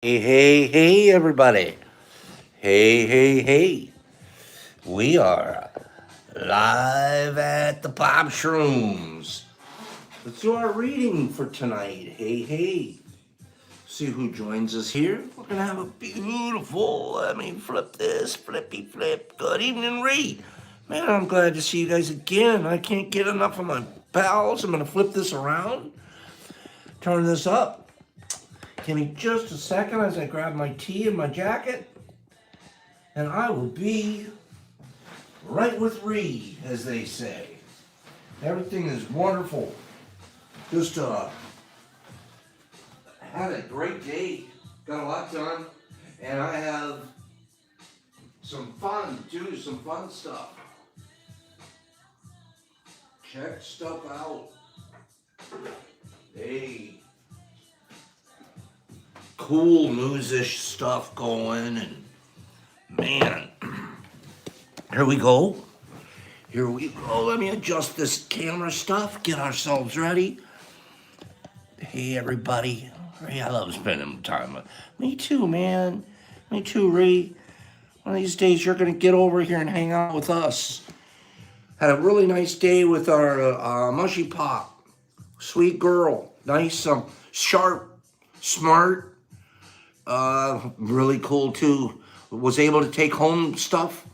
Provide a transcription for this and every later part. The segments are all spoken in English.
Hey, everybody. Hey. We are live at the Pop Shrooms. Let's do our reading for tonight. Hey. See who joins us here. We're going to have a beautiful, let me flip this, flippy flip. Good evening, Ree. Man, I'm glad to see you guys again. I can't get enough of my pals. I'm going to flip this around, turn this up. Give me just a second as I grab my tea and my jacket. And I will be right with Reed, as they say. Everything is wonderful. Just had a great day. Got a lot done. And I have some fun, too. Some fun stuff. Check stuff out. Hey. Cool news-ish stuff going. And man, here we go. Let me adjust this camera stuff, get ourselves ready. Hey, everybody. Ray, I love spending time with. Me too, man. Me too, Ray. One of these days, you're going to get over here and hang out with us. Had a really nice day with our mushy pop. Sweet girl. Nice, sharp, smart. Really cool, too. Was able to take home stuff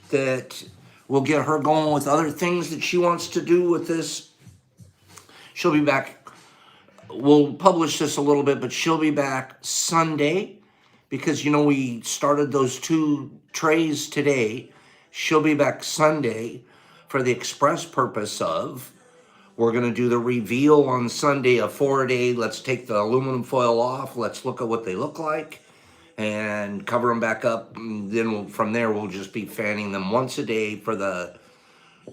that will get her going with other things that she wants to do with this. She'll be back. We'll publish this a little bit, but she'll be back Sunday because, we started those 2 trays today. She'll be back Sunday for the express purpose of we're going to do the reveal on Sunday, a 4-day. Let's take the aluminum foil off. Let's look at what they look like and cover them back up. And then from there, we'll just be fanning them once a day for the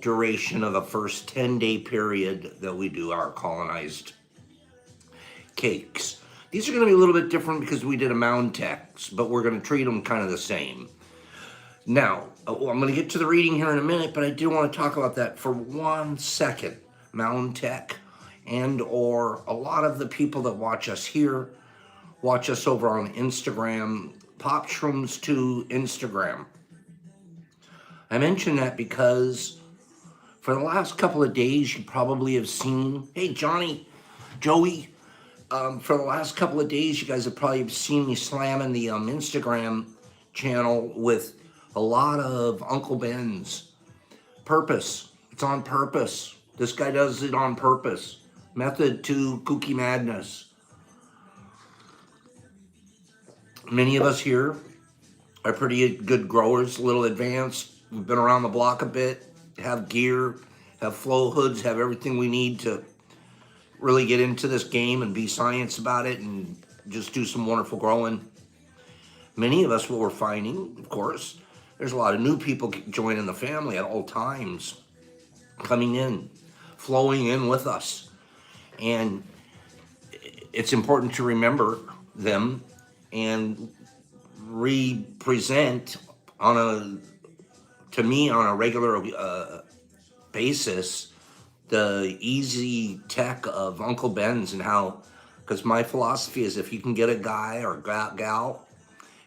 duration of the first 10-day period that we do our colonized cakes. These are going to be a little bit different because we did a mound text, but we're going to treat them kind of the same. Now, I'm going to get to the reading here in a minute, but I do want to talk about that for 1 second. Mound Tech and or a lot of the people that watch us here watch us over on Instagram, Pop Shrooms to Instagram. I mention that because for the last couple of days, you probably have seen, hey, Joey, for the last couple of days, you guys have probably seen me slamming the Instagram channel with a lot of Uncle Ben's. Purpose. It's on purpose. This guy does it on purpose. Method to kooky madness. Many of us here are pretty good growers, a little advanced. We've been around the block a bit, have gear, have flow hoods, have everything we need to really get into this game and be science about it and just do some wonderful growing. Many of us, what we're finding, of course, there's a lot of new people joining the family at all times, coming in, flowing in with us. And it's important to remember them and represent to me on a regular basis the easy tech of Uncle Ben's and how, because my philosophy is if you can get a guy or gal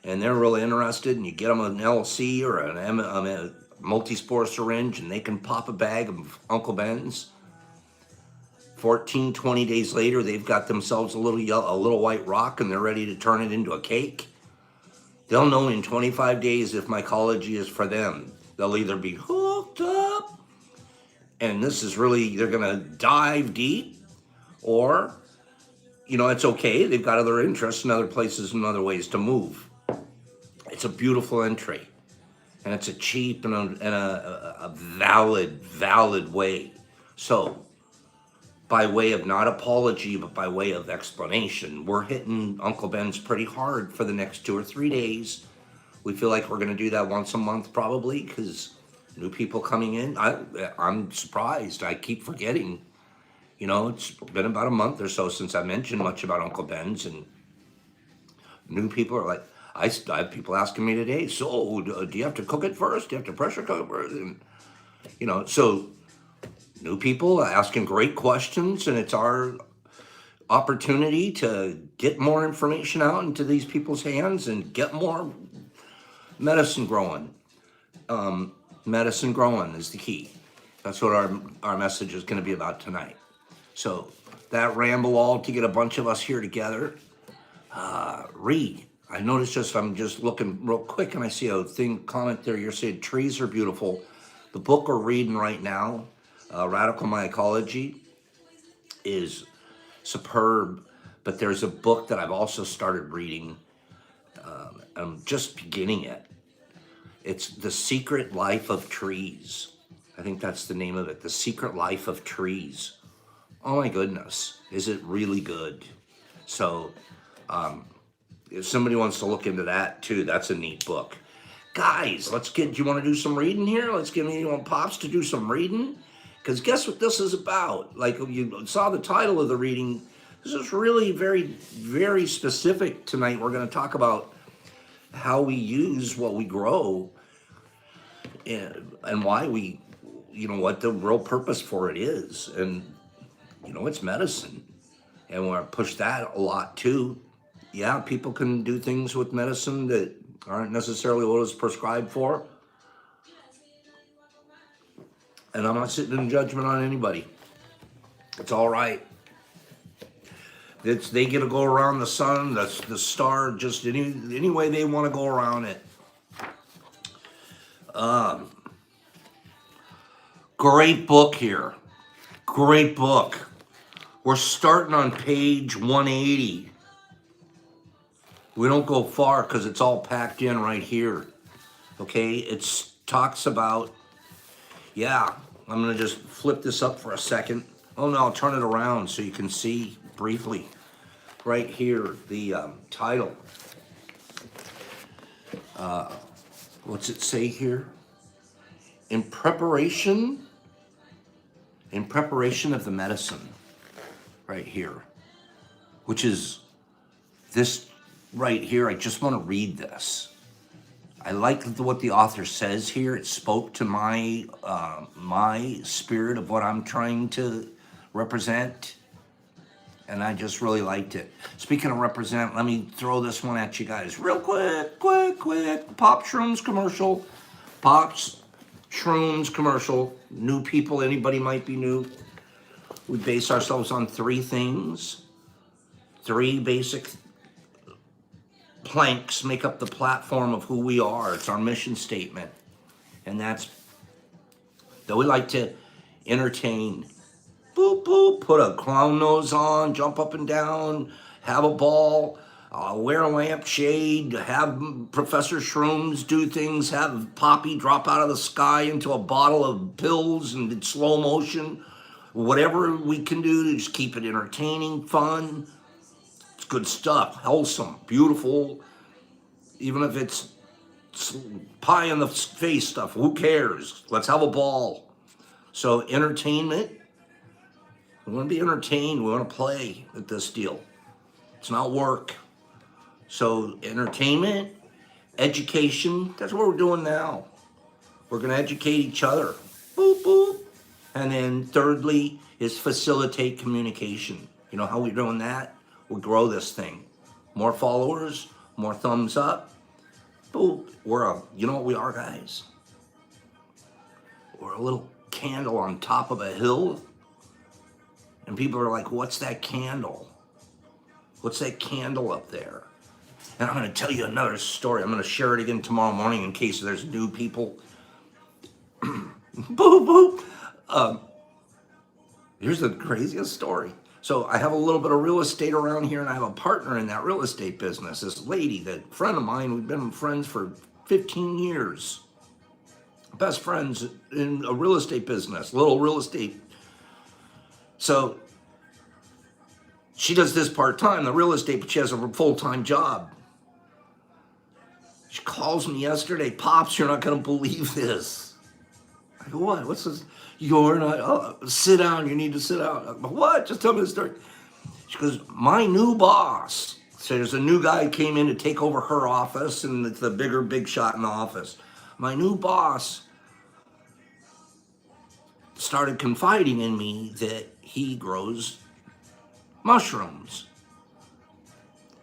and they're really interested and you get them an LC or a multi-spore syringe and they can pop a bag of Uncle Ben's, 14, 20 days later, they've got themselves a little white rock and they're ready to turn it into a cake. They'll know in 25 days if mycology is for them. They'll either be hooked up, and this is really, they're going to dive deep, or, it's okay. They've got other interests in other places and other ways to move. It's a beautiful entry, and it's a cheap and a valid way. So, by way of not apology, but by way of explanation, we're hitting Uncle Ben's pretty hard for the next 2 or 3 days. We feel like we're going to do that once a month probably because new people coming in. I'm surprised. I keep forgetting. It's been about a month or so since I mentioned much about Uncle Ben's, and new people are like, I have people asking me today, so do you have to cook it first? Do you have to pressure cook it first? And, so new people asking great questions, and it's our opportunity to get more information out into these people's hands and get more medicine growing. Medicine growing is the key. That's what our message is going to be about tonight. So that ramble all to get a bunch of us here together. Read. I noticed I'm just looking real quick and I see a comment there. You're saying trees are beautiful. The book we're reading right now, Radical Mycology, is superb. But there's a book that I've also started reading. I'm just beginning it. It's The Secret Life of Trees. I think that's the name of it. The Secret Life of Trees. Oh my goodness. Is it really good? So, if somebody wants to look into that too, that's a neat book. Guys, do you want to do some reading here? Let's get anyone Pops to do some reading. Because guess what this is about? Like you saw the title of the reading. This is really very, very specific tonight. We're going to talk about how we use what we grow and why we, what the real purpose for it is. And, it's medicine. And we're going to push that a lot too. Yeah, people can do things with medicine that aren't necessarily what it's prescribed for. And I'm not sitting in judgment on anybody. It's all right. They get to go around the sun, the star, just any way they want to go around it. Great book here. Great book. We're starting on page 180. We don't go far because it's all packed in right here. Okay, it talks about, I'm going to just flip this up for a second. Oh no, I'll turn it around so you can see briefly. Right here, the title. What's it say here? In preparation of the medicine. Right here. Which is this right here. I just want to read this. I like what the author says here. It spoke to my spirit of what I'm trying to represent. And I just really liked it. Speaking of represent, let me throw this one at you guys real quick. Pop Shrooms commercial. Pops Shrooms commercial. New people, anybody might be new. We base ourselves on 3 things. 3 basic planks make up the platform of who we are. It's our mission statement. And that's that we like to entertain. Boop, boop, put a clown nose on, jump up and down, have a ball, wear a lampshade, have Professor Shrooms do things, have Poppy drop out of the sky into a bottle of pills and in slow motion. Whatever we can do to just keep it entertaining, fun. It's good stuff, wholesome, beautiful. Even if it's pie in the face stuff, who cares? Let's have a ball. So entertainment. We want to be entertained. We want to play at this deal. It's not work. So entertainment, education, that's what we're doing now. We're going to educate each other. Boop, boop. And then thirdly is facilitate communication. You know how we're doing that? We grow this thing. More followers, more thumbs up. Boop. You know what we are, guys? We're a little candle on top of a hill. And people are like, what's that candle? What's that candle up there? And I'm going to tell you another story. I'm going to share it again tomorrow morning in case there's new people. Boop, boop. Here's the craziest story. So I have a little bit of real estate around here, and I have a partner in that real estate business. This lady, that friend of mine, we've been friends for 15 years. Best friends in a real estate business, little real estate. So she does this part-time, the real estate, but she has a full-time job. She calls me yesterday, Pops, you're not going to believe this. I go, what? What's this? You're not, sit down, you need to sit down. I go, what? Just tell me the story. She goes, my new boss. So there's a new guy who came in to take over her office, and it's the big shot in the office. My new boss started confiding in me that he grows mushrooms.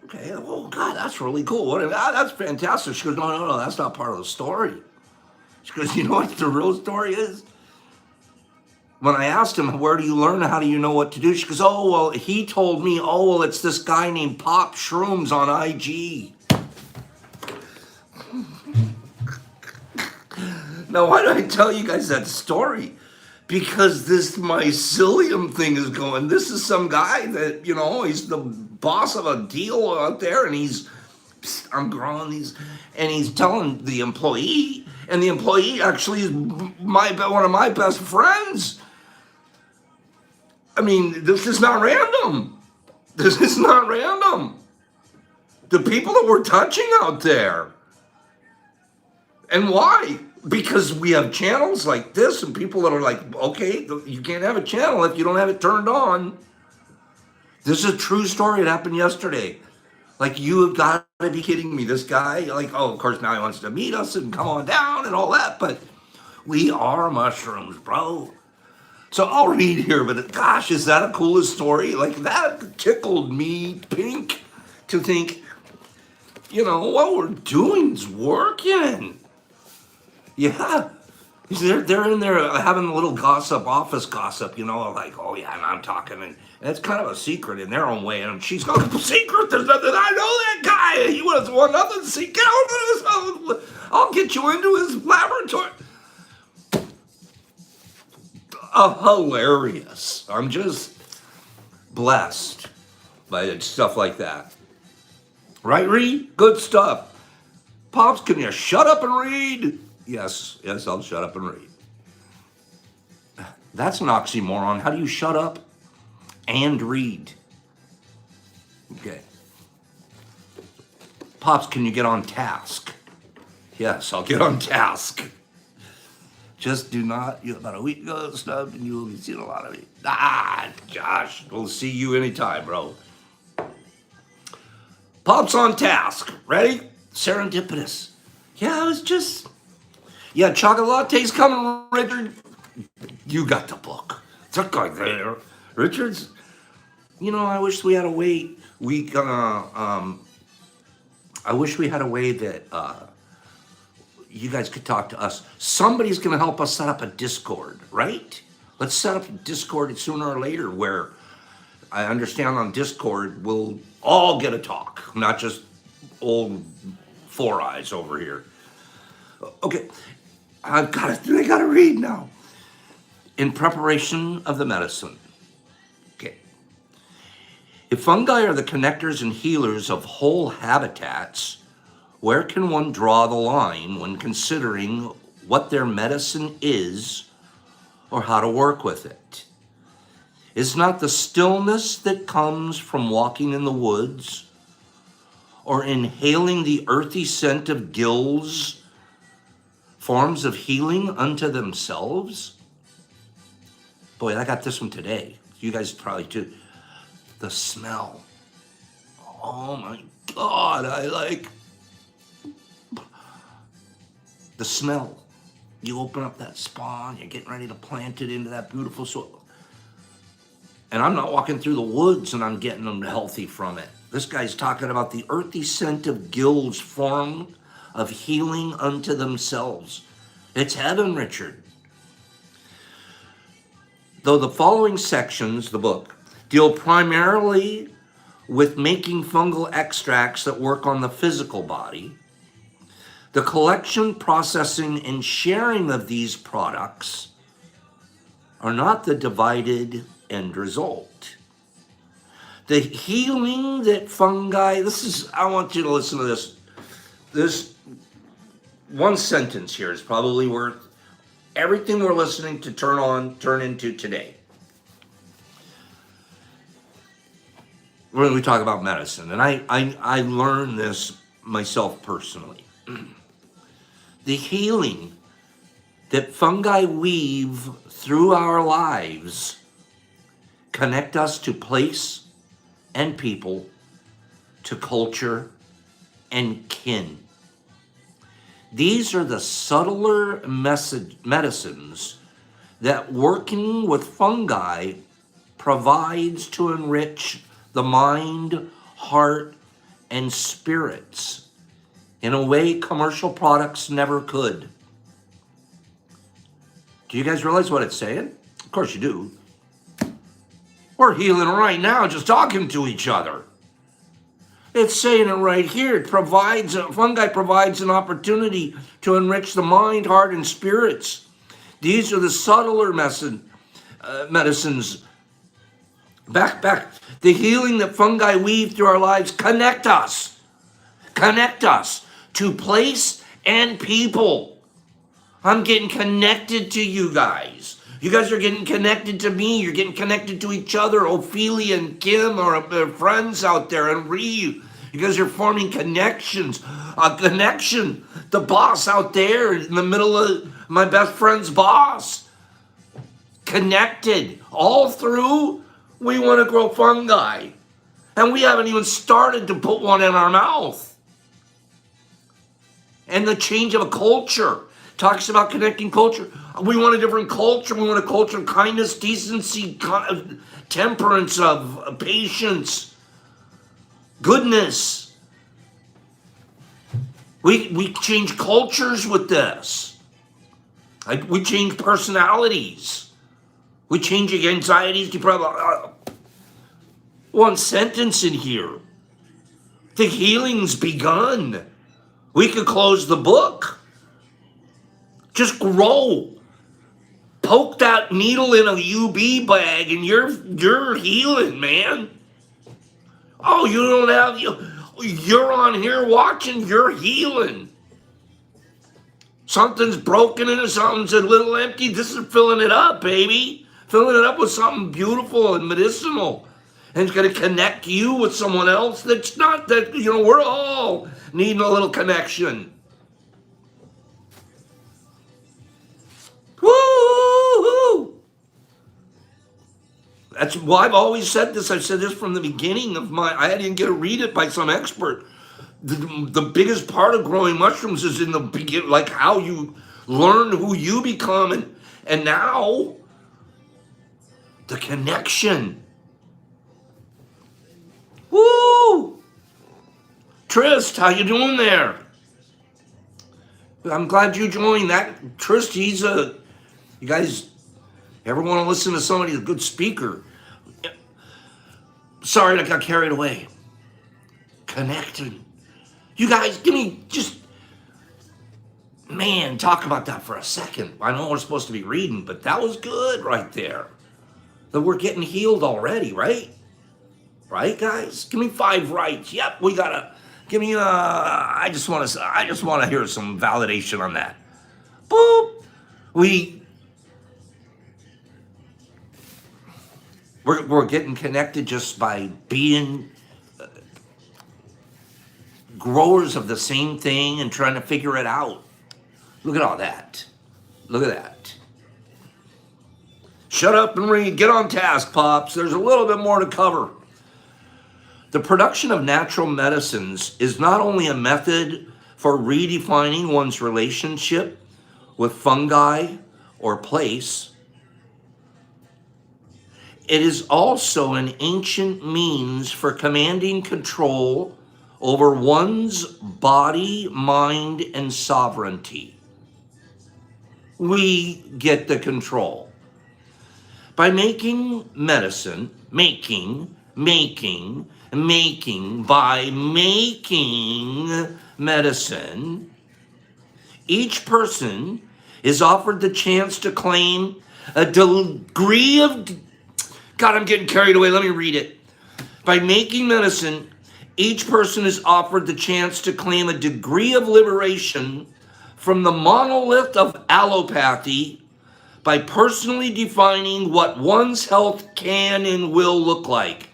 Okay, oh God, that's really cool. That's fantastic. She goes, no, that's not part of the story. She goes, you know what the real story is? When I asked him, where do you learn? How do you know what to do? She goes, oh, well, he told me, oh, well, it's this guy named Pop Shrooms on IG. Now, why do I tell you guys that story? Because this mycelium thing is going. This is some guy that, he's the boss of a deal out there, and I'm growing these, and he's telling the employee, and the employee actually is one of my best friends. I mean, this is not random. This is not random. The people that we're touching out there. And why? Because we have channels like this and people that are like, okay, you can't have a channel if you don't have it turned on. This is a true story. It happened yesterday. Like, you have got to be kidding me. This guy, like, oh, of course, now he wants to meet us and come on down and all that. But we are mushrooms, bro. So I'll read here, but gosh, is that a coolest story? Like, that tickled me pink to think, what we're doing is working. Yeah. They're in there having a little gossip, office gossip, like, oh yeah, and I'm talking, and it's kind of a secret in their own way. And she's going, secret, there's nothing, I know that guy. He was one nothing secret. I'll get you into his laboratory. Hilarious. I'm just blessed by stuff like that. Right, Reed? Good stuff. Pops, can you shut up and read? Yes, I'll shut up and read. That's an oxymoron. How do you shut up and read? Okay. Pops, can you get on task? Yes, I'll get on task. Just do not, about a week ago, snubbed, and you will be seeing a lot of it. Josh, we'll see you anytime, bro. Pops on task. Ready? Serendipitous. Yeah, chocolate latte's coming, Richard. You got the book. It's a guy there. Richard's, I wish we had a way, I wish we had a way that, you guys could talk to us. Somebody's going to help us set up a Discord, right? Let's set up a Discord sooner or later where I understand on Discord we'll all get a talk, not just old Four Eyes over here. Okay, I gotta read now. In preparation of the medicine. Okay. If fungi are the connectors and healers of whole habitats, where can one draw the line when considering what their medicine is or how to work with it? Is not the stillness that comes from walking in the woods or inhaling the earthy scent of gills forms of healing unto themselves? Boy, I got this one today. You guys probably too. The smell. Oh my God, I like the smell. You open up that spawn, you're getting ready to plant it into that beautiful soil. And I'm not walking through the woods and I'm getting them healthy from it. This guy's talking about the earthy scent of gills form of healing unto themselves. It's heaven, Richard. Though the following sections, the book, deal primarily with making fungal extracts that work on the physical body, the collection, processing, and sharing of these products are not the divided end result. The healing that fungi, I want you to listen to this. This one sentence here is probably worth everything we're listening to turn into today. When we talk about medicine, and I learned this myself personally. The healing that fungi weave through our lives connect us to place and people, to culture and kin. These are the subtler medicines that working with fungi provides to enrich the mind, heart, and spirits in a way commercial products never could. Do you guys realize what it's saying? Of course you do. We're healing right now just talking to each other. It's saying it right here. It provides, fungi provides an opportunity to enrich the mind, heart, and spirits. These are the subtler medicines. Back. The healing that fungi weave through our lives connect us to place and people. I'm getting connected to you guys. You guys are getting connected to me. You're getting connected to each other. Ophelia and Kim are friends out there, and Ree. You guys are forming connections. A connection. The boss out there in the middle of my best friend's boss. Connected. All through, we want to grow fungi. And we haven't even started to put one in our mouth. And the change of a culture. Talks about connecting culture. We want a different culture. We want a culture of kindness, decency, temperance, of patience, goodness. We change cultures with this. We change personalities. We change anxieties. You probably one sentence in here. The healing's begun. We could close the book. Just grow. Poke that needle in a UV bag and you're healing, man. Oh, you don't have, you're on here watching, you're healing. Something's broken in it, something's a little empty. This is filling it up, baby. Filling it up with something beautiful and medicinal. And it's going to connect you with someone else that's not that, we're all needing a little connection. Woo-hoo! That's why I've always said this. I've said this from the beginning of I didn't get to read it by some expert. The biggest part of growing mushrooms is in the beginning, like how you learn who you become, and now the connection. Woo! Trist, how you doing there? I'm glad you joined. That Trist, you guys ever want to listen to somebody who's a good speaker? Sorry, I got carried away. Connecting. You guys, talk about that for a second. I know we're supposed to be reading, but that was good right there. That we're getting healed already, right? Right, guys? Give me 5 rights. Yep, we gotta. Give me I just want to hear some validation on that. Boop. We're getting connected just by being growers of the same thing and trying to figure it out. Look at all that. Look at that. Shut up and read. Get on task, Pops. There's a little bit more to cover. The production of natural medicines is not only a method for redefining one's relationship with fungi or place, it is also an ancient means for commanding control over one's body, mind, and sovereignty. We get the control. By making medicine, by making medicine, each person is offered the chance to claim a degree of, God, I'm getting carried away. Let me read it. By making medicine, each person is offered the chance to claim a degree of liberation from the monolith of allopathy by personally defining what one's health can and will look like.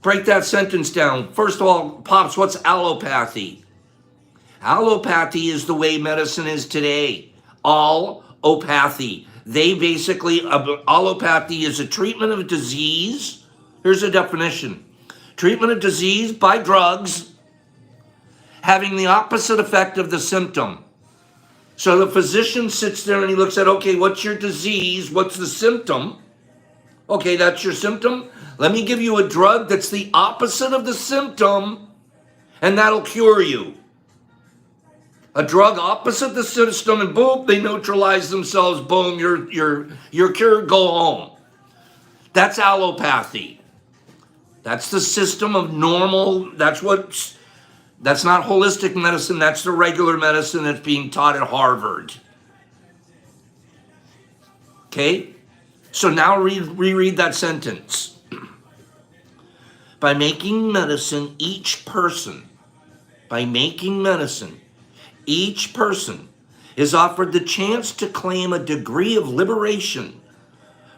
Break that sentence down. First of all, Pops, what's allopathy? Allopathy is the way medicine is today. Allopathy. They basically, allopathy is a treatment of disease. Here's a definition. Treatment of disease by drugs having the opposite effect of the symptom. So the physician sits there and he looks at, okay, what's your disease? What's the symptom? Okay, that's your symptom. Let me give you a drug that's the opposite of the symptom, and that'll cure you. A drug opposite the system, and boom, they neutralize themselves. Boom, you're cured. Go home. That's allopathy. That's the system of normal. That's not holistic medicine. That's the regular medicine that's being taught at Harvard. Okay, so now reread that sentence. By making medicine, each person is offered the chance to claim a degree of liberation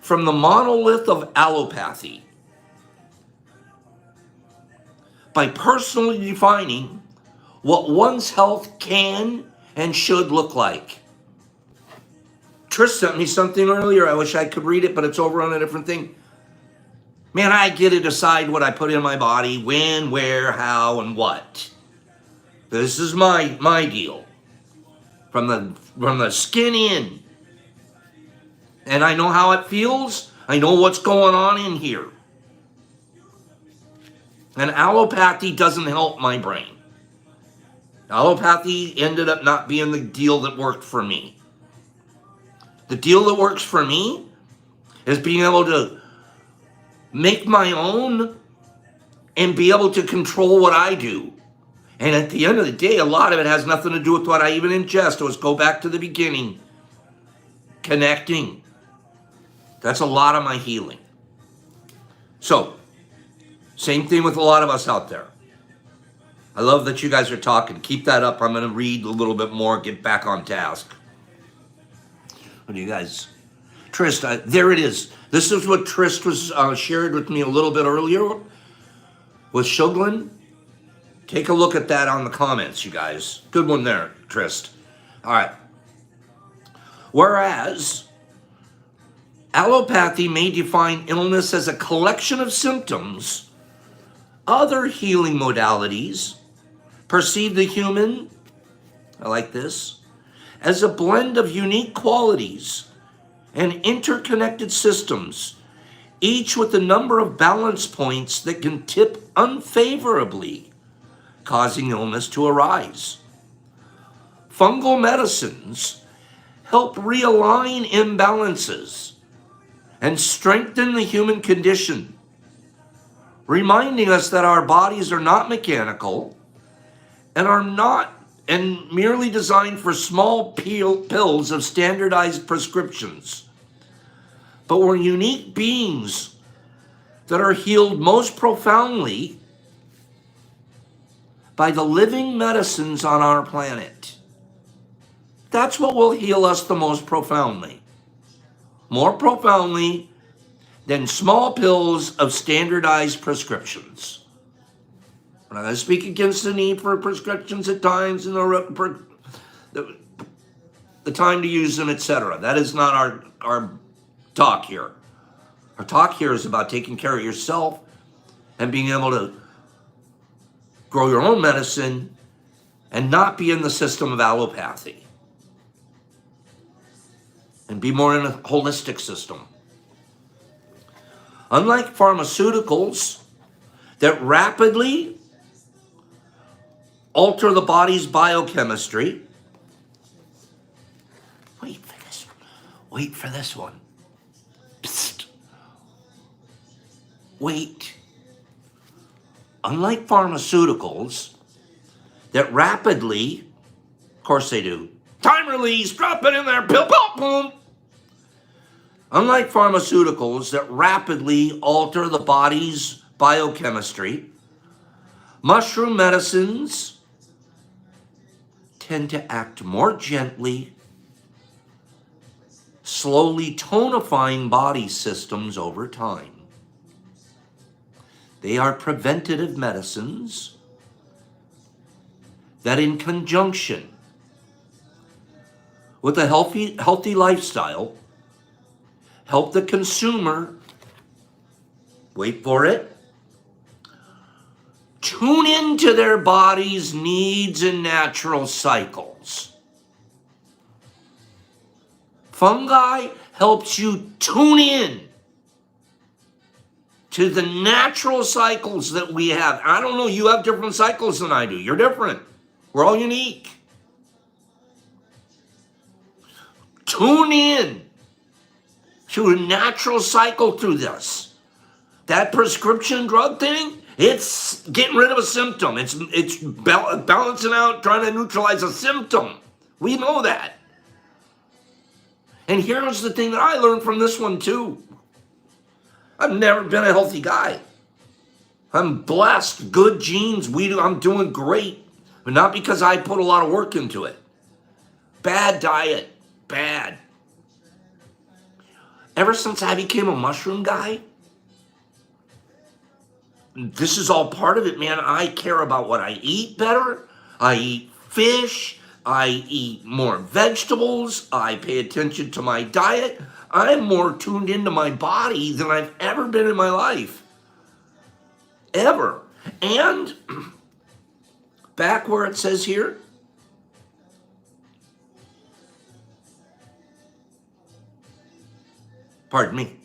from the monolith of allopathy by personally defining what one's health can and should look like. Trish sent me something earlier. I wish I could read it, but it's over on a different thing. Man, I get to decide what I put in my body, when, where, how, and what. This is my deal. From the skin in. And I know how it feels. I know what's going on in here. And allopathy doesn't help my brain. Allopathy ended up not being the deal that worked for me. The deal that works for me is being able to make my own and be able to control what I do. And at the end of the day, a lot of it has nothing to do with what I even ingest. Let's go back to the beginning. Connecting. That's a lot of my healing. So, same thing with a lot of us out there. I love that you guys are talking. Keep that up. I'm going to read a little bit more, get back on task. What do you guys? Trist, there it is. This is what Trist was shared with me a little bit earlier with Shuglin. Take a look at that on the comments, you guys. Good one there, Trist. All right. Whereas allopathy may define illness as a collection of symptoms, other healing modalities perceive the human, I like this, as a blend of unique qualities and interconnected systems, each with a number of balance points that can tip unfavorably, causing illness to arise. Fungal medicines help realign imbalances and strengthen the human condition, reminding us that our bodies are not mechanical and merely designed for small pills of standardized prescriptions. But we're unique beings that are healed most profoundly by the living medicines on our planet. That's what will heal us the most profoundly. More profoundly than small pills of standardized prescriptions. We're not going to speak against the need for prescriptions at times and the time to use them, etc. That is not our talk here. Our talk here is about taking care of yourself and being able to grow your own medicine and not be in the system of allopathy. And be more in a holistic system. Unlike pharmaceuticals that rapidly alter the body's biochemistry. Wait for this one. Psst. Wait. Unlike pharmaceuticals that rapidly, of course they do, time release, drop it in there, pill, boom, boom. Unlike pharmaceuticals that rapidly alter the body's biochemistry, mushroom medicines tend to act more gently, slowly tonifying body systems over time. They are preventative medicines that, in conjunction with a healthy lifestyle, help the consumer, wait for it, tune into their body's needs and natural cycles. Fungi helps you tune in to the natural cycles that we have. I don't know, you have different cycles than I do. You're different. We're all unique. Tune in to a natural cycle through this. That prescription drug thing, it's getting rid of a symptom. It's balancing out, trying to neutralize a symptom. We know that. And here's the thing that I learned from this one too. I've never been a healthy guy. I'm blessed, good genes. I'm doing great, but not because I put a lot of work into it. Bad diet, bad. Ever since I became a mushroom guy, this is all part of it, man. I care about what I eat better. I eat fish. I eat more vegetables. I pay attention to my diet. I'm more tuned into my body than I've ever been in my life. Ever. And back where it says here, pardon me,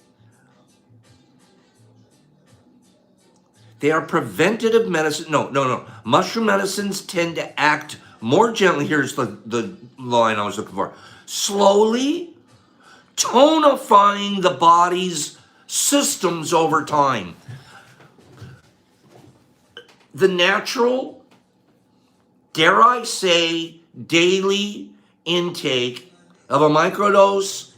they are preventative medicine. No. Mushroom medicines tend to act more gently. Here's the line I was looking for. Slowly tonifying the body's systems over time. The natural, dare I say, daily intake of a microdose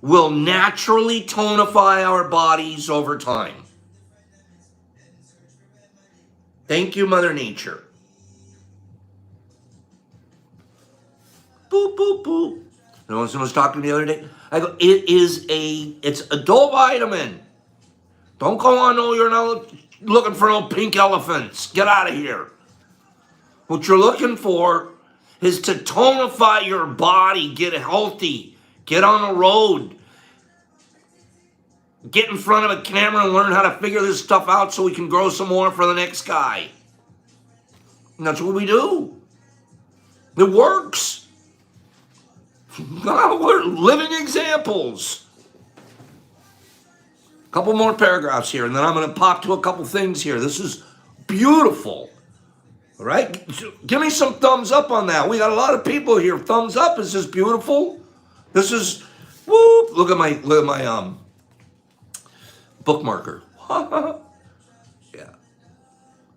will naturally tonify our bodies over time. Thank you, Mother Nature. Boop, boop, boop. You know, someone was talking to me the other day. I go, it's adult vitamin. Don't go on, no, you're not looking for no pink elephants. Get out of here. What you're looking for is to tonify your body, get healthy, get on the road, get in front of a camera and learn how to figure this stuff out so we can grow some more for the next guy. And that's what we do. It works. We're living examples. A couple more paragraphs here, and then I'm going to pop to a couple things here. This is beautiful. All right? Give me some thumbs up on that. We got a lot of people here. Thumbs up. Is this beautiful? This is, whoop. Look at my bookmarker. Yeah.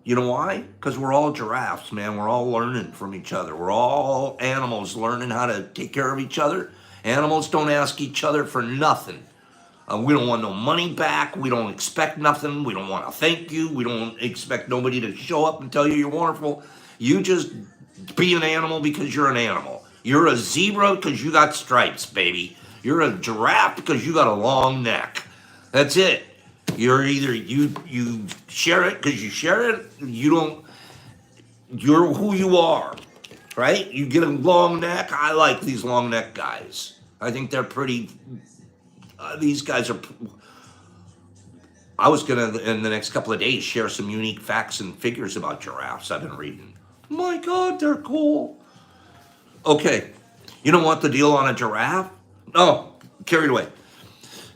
You know why? Because we're all giraffes, man. We're all learning from each other. We're all animals learning how to take care of each other. Animals don't ask each other for nothing. We don't want no money back. We don't expect nothing. We don't want to thank you. We don't expect nobody to show up and tell you you're wonderful. You just be an animal because you're an animal. You're a zebra because you got stripes, baby. You're a giraffe because you got a long neck. That's it. You're either you share it because you share it. You don't. You're who you are, right? You get a long neck. I like these long neck guys. I think they're pretty. These guys are. I was gonna in the next couple of days share some unique facts and figures about giraffes I've been reading. My God, they're cool. Okay, you don't want the deal on a giraffe? No, carried away.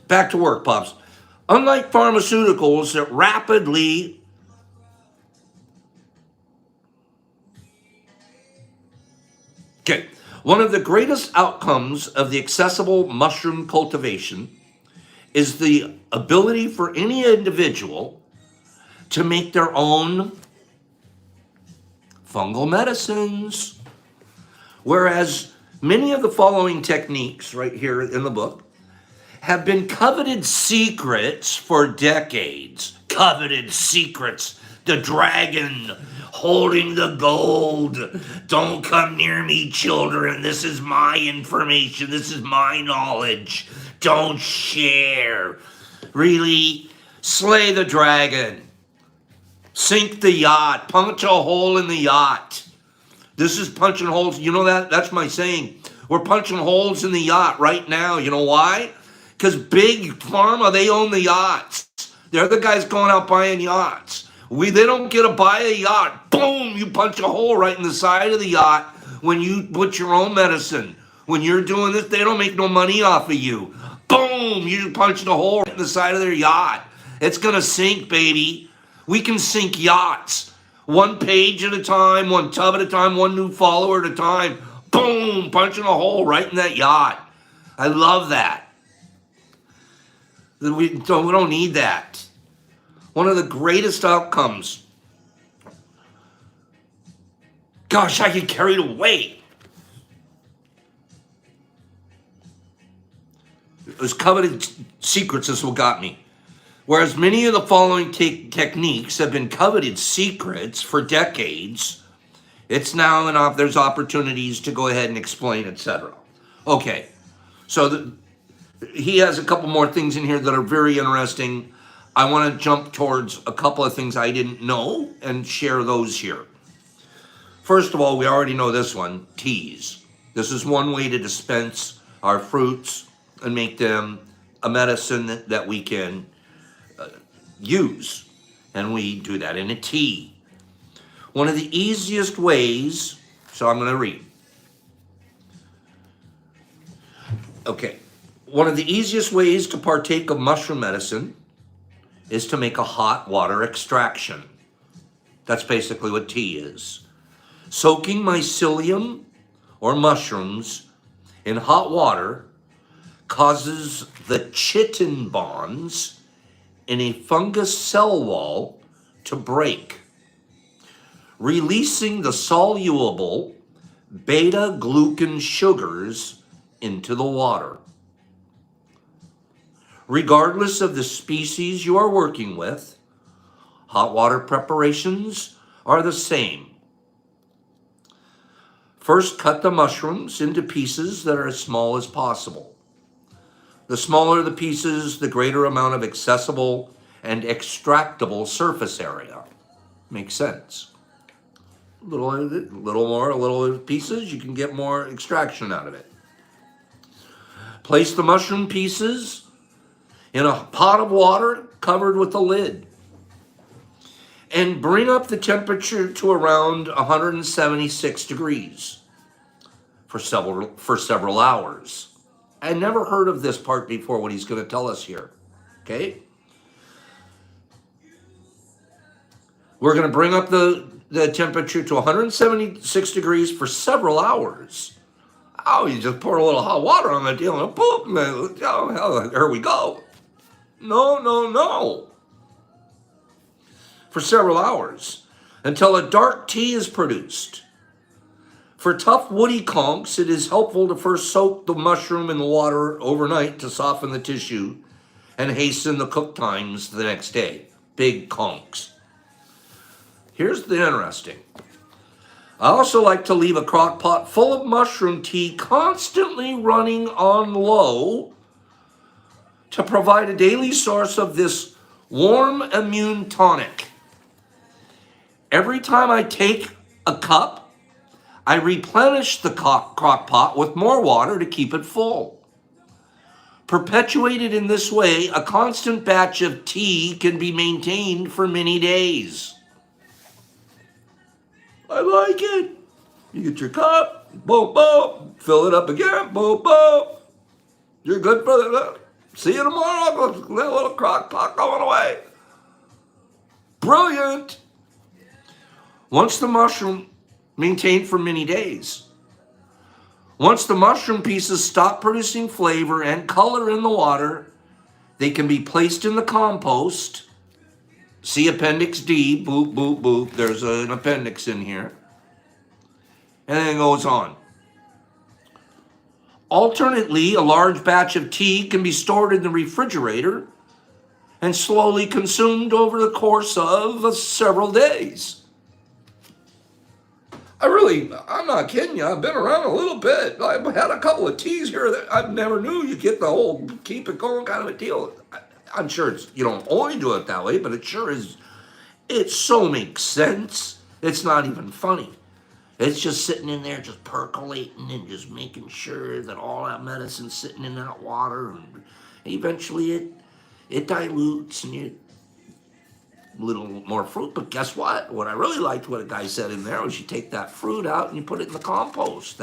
Back to work, Pops. Unlike pharmaceuticals that rapidly one of the greatest outcomes of the accessible mushroom cultivation is the ability for any individual to make their own fungal medicines. Whereas many of the following techniques right here in the book have been coveted secrets for decades. Coveted secrets. The dragon holding the gold. Don't come near me, children. This is my information. This is my knowledge. Don't share. Really? Slay the dragon. Sink the yacht. Punch a hole in the yacht. This is punching holes. You know that? That's my saying. We're punching holes in the yacht right now. You know why? Because Big Pharma, they own the yachts. They're the guys going out buying yachts. They don't get to buy a yacht. Boom, you punch a hole right in the side of the yacht when you put your own medicine. When you're doing this, they don't make no money off of you. Boom, you punched a hole right in the side of their yacht. It's going to sink, baby. We can sink yachts. One page at a time, one tub at a time, one new follower at a time. Boom, punching a hole right in that yacht. I love that. We don't need that. One of the greatest outcomes. Gosh, I get carried away. It was coveted secrets is what got me. Whereas many of the following techniques have been coveted secrets for decades, it's now there's opportunities to go ahead and explain, etc. Okay, so he has a couple more things in here that are very interesting. I want to jump towards a couple of things I didn't know and share those here. First of all, we already know this one, teas. This is one way to dispense our fruits and make them a medicine that we can use. And we do that in a tea. One of the easiest ways, so I'm going to read. Okay. One of the easiest ways to partake of mushroom medicine is to make a hot water extraction. That's basically what tea is. Soaking mycelium or mushrooms in hot water causes the chitin bonds in a fungus cell wall to break, releasing the soluble beta-glucan sugars into the water. Regardless of the species you are working with, hot water preparations are the same. First, cut the mushrooms into pieces that are as small as possible. The smaller the pieces, the greater amount of accessible and extractable surface area. Makes sense. A little pieces, you can get more extraction out of it. Place the mushroom pieces in a pot of water covered with a lid. And bring up the temperature to around 176 degrees for several hours. I never heard of this part before, what he's going to tell us here. Okay? We're going to bring up the temperature to 176 degrees for several hours. Oh, you just pour a little hot water on the deal and boom, oh, here we go. No. For several hours until a dark tea is produced. For tough woody conchs, it is helpful to first soak the mushroom in the water overnight to soften the tissue and hasten the cook times the next day. Big conchs. Here's the interesting. I also like to leave a crock pot full of mushroom tea constantly running on low to provide a daily source of this warm immune tonic. Every time I take a cup, I replenish the crock pot with more water to keep it full. Perpetuated in this way, a constant batch of tea can be maintained for many days. I like it. You get your cup, boom, boom, fill it up again, boom, boom. You're good for that. See you tomorrow. That little crock pot going away. Brilliant. Once the mushroom maintained for many days. Once the mushroom pieces stop producing flavor and color in the water, they can be placed in the compost. See Appendix D, boop, boop, boop. There's an appendix in here. And then it goes on. Alternately, a large batch of tea can be stored in the refrigerator and slowly consumed over the course of several days. I'm not kidding you. I've been around a little bit. I've had a couple of teas here that I never knew you get the whole keep it going kind of a deal. I'm sure you don't only do it that way, but it sure is. It so makes sense. It's not even funny. It's just sitting in there, just percolating and just making sure that all that medicine's sitting in that water, and eventually it dilutes and you a little more fruit. But guess what? What I really liked, what a guy said in there, was you take that fruit out and you put it in the compost.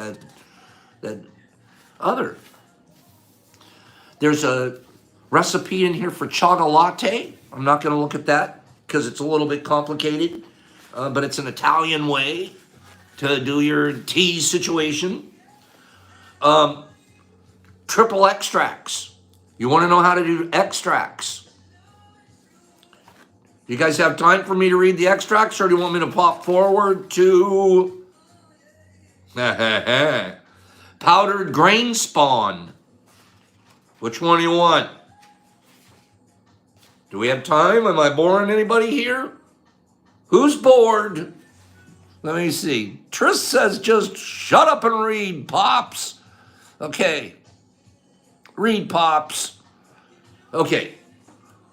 There's a recipe in here for chaga latte. I'm not going to look at that because it's a little bit complicated, but it's an Italian way to do your tea situation. Triple extracts. You want to know how to do extracts? You guys have time for me to read the extracts, or do you want me to pop forward to powdered grain spawn? Which one do you want? Do we have time? Am I boring anybody here? Who's bored? Let me see. Tris says just shut up and read, Pops. Okay. Read, Pops. Okay.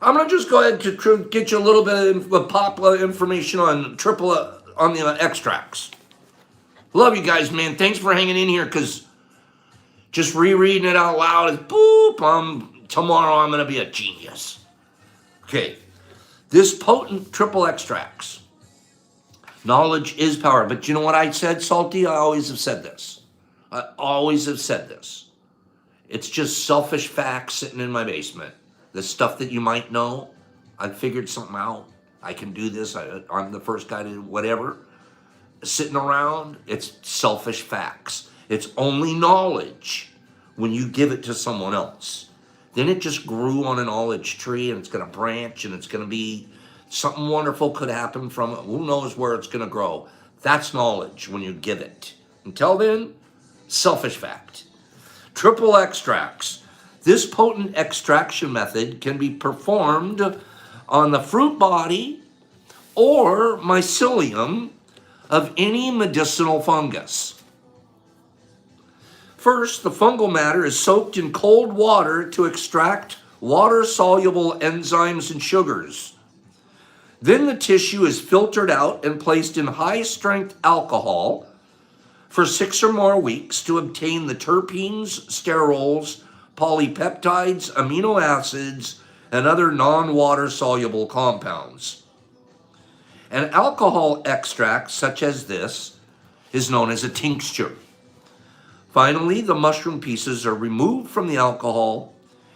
I'm going to just go ahead to get you a little bit of pop information on on the extracts. Love you guys, man. Thanks for hanging in here, because just rereading it out loud is boop. Tomorrow I'm going to be a genius. Okay. This potent triple extracts. Knowledge is power. But you know what I said, Salty? I always have said this. I always have said this. It's just selfish facts sitting in my basement. The stuff that you might know, I figured something out. I can do this. I'm the first guy to do whatever. Sitting around, it's selfish facts. It's only knowledge when you give it to someone else. Then it just grew on a knowledge tree, and it's going to branch, and it's going to be something wonderful could happen from it. Who knows where it's going to grow? That's knowledge when you give it. Until then, selfish fact. Triple extracts. This potent extraction method can be performed on the fruit body or mycelium of any medicinal fungus. First, the fungal matter is soaked in cold water to extract water-soluble enzymes and sugars. Then the tissue is filtered out and placed in high-strength alcohol for 6 or more weeks to obtain the terpenes, sterols, polypeptides, amino acids, and other non-water soluble compounds. An alcohol extract such as this is known as a tincture. Finally, the mushroom pieces are removed from the alcohol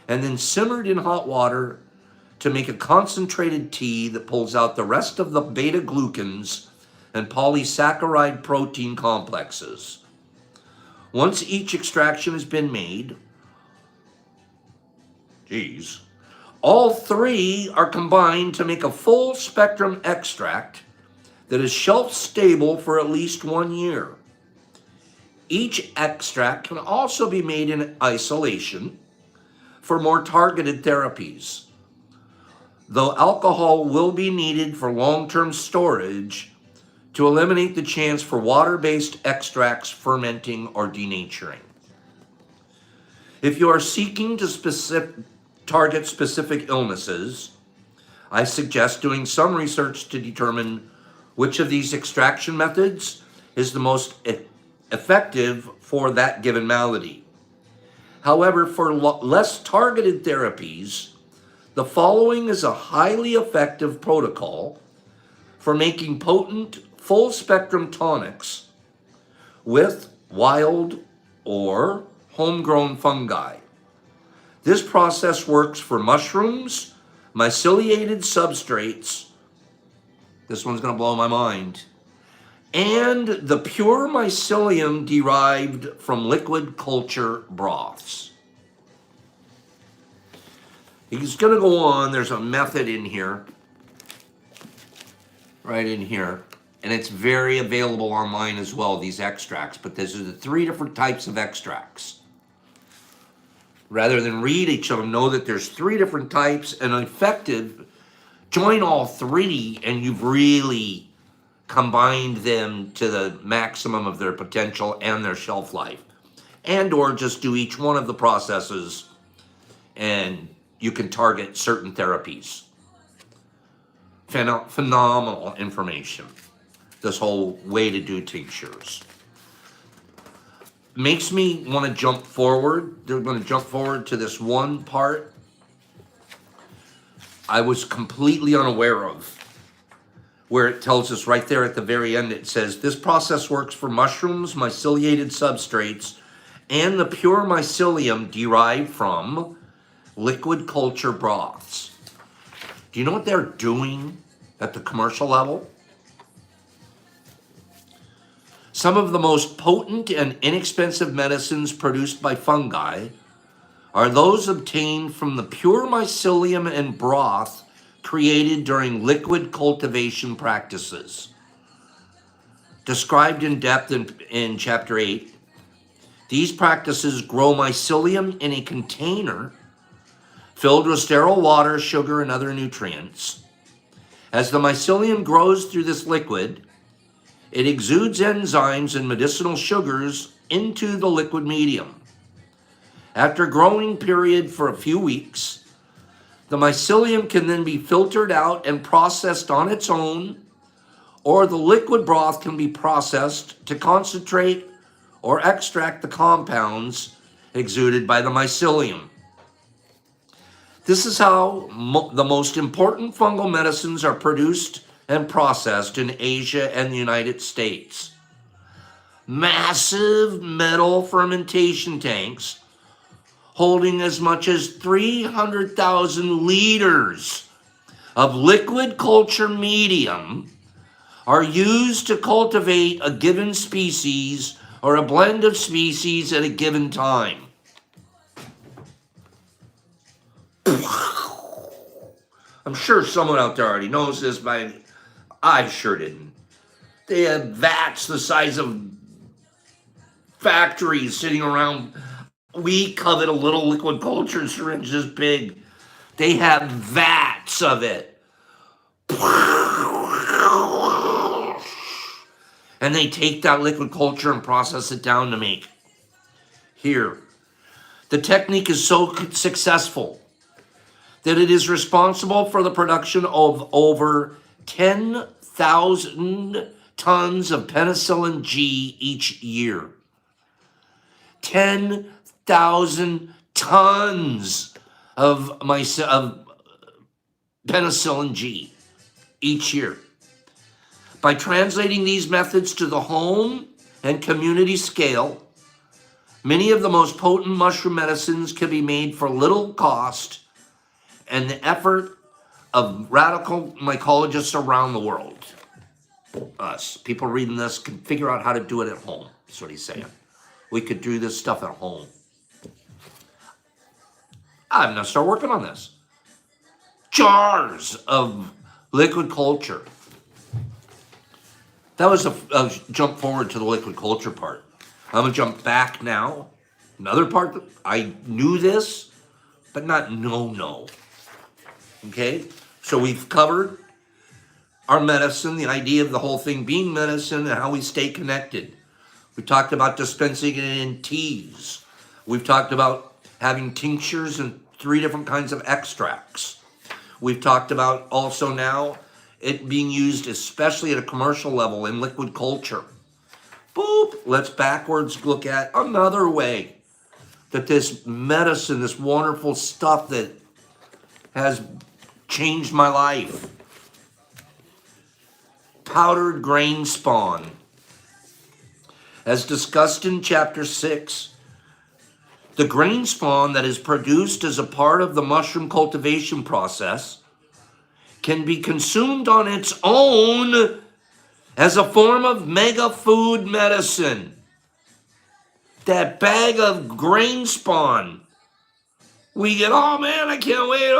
and then simmered in hot water to make a concentrated tea that pulls out the rest of the beta-glucans and polysaccharide protein complexes. Once each extraction has been made, all three are combined to make a full spectrum extract that is shelf stable for at least 1 year. Each extract can also be made in isolation for more targeted therapies. Though alcohol will be needed for long-term storage to eliminate the chance for water-based extracts fermenting or denaturing. If you are seeking to target specific illnesses, I suggest doing some research to determine which of these extraction methods is the most effective for that given malady. However, for less targeted therapies, the following is a highly effective protocol for making potent full-spectrum tonics with wild or homegrown fungi. This process works for mushrooms, myceliated substrates, this one's going to blow my mind, and the pure mycelium derived from liquid culture broths. He's going to go on. There's a method in here, right in here, and it's very available online as well, these extracts, but these are the 3 different types of extracts. Rather than read each of them, know that there's 3 different types, and effective, join all 3, and you've really combined them to the maximum of their potential and their shelf life. And or just do each one of the processes, and you can target certain therapies. Phenomenal information, this whole way to do tinctures. Makes me want to jump forward. They're going to jump forward to this one part I was completely unaware of, where it tells us right there at the very end, it says, this process works for mushrooms, myceliated substrates, and the pure mycelium derived from liquid culture broths. Do you know what they're doing at the commercial level? Some of the most potent and inexpensive medicines produced by fungi are those obtained from the pure mycelium and broth created during liquid cultivation practices. Described in depth in Chapter 8, these practices grow mycelium in a container filled with sterile water, sugar, and other nutrients. As the mycelium grows through this liquid, it exudes enzymes and medicinal sugars into the liquid medium. After a growing period for a few weeks, the mycelium can then be filtered out and processed on its own, or the liquid broth can be processed to concentrate or extract the compounds exuded by the mycelium. This is how the most important fungal medicines are produced and processed in Asia and the United States. Massive metal fermentation tanks holding as much as 300,000 liters of liquid culture medium are used to cultivate a given species or a blend of species at a given time. I'm sure someone out there already knows this, but I sure didn't. They have vats the size of factories sitting around. We covet a little liquid culture syringe this big. They have vats of it. And they take that liquid culture and process it down to make here. The technique is so successful that it is responsible for the production of over 10,000 tons of penicillin G each year. 10,000 tons of penicillin G each year. By translating these methods to the home and community scale, many of the most potent mushroom medicines can be made for little cost and the effort of radical mycologists around the world. Us, people reading this, can figure out how to do it at home. That's what he's saying. We could do this stuff at home. I'm going to start working on this. Jars of liquid culture. That was a jump forward to the liquid culture part. I'm going to jump back now. Another part that I knew this, but not no. Okay? So we've covered our medicine, the idea of the whole thing being medicine, and how we stay connected. We talked about dispensing it in teas. We've talked about having tinctures and 3 different kinds of extracts. We've talked about also now it being used, especially at a commercial level, in liquid culture. Boop. Let's backwards look at another way that this medicine, this wonderful stuff that has changed my life. Powdered grain spawn. As discussed in Chapter 6, the grain spawn that is produced as a part of the mushroom cultivation process can be consumed on its own as a form of mega food medicine. That bag of grain spawn, we get, oh man, I can't wait.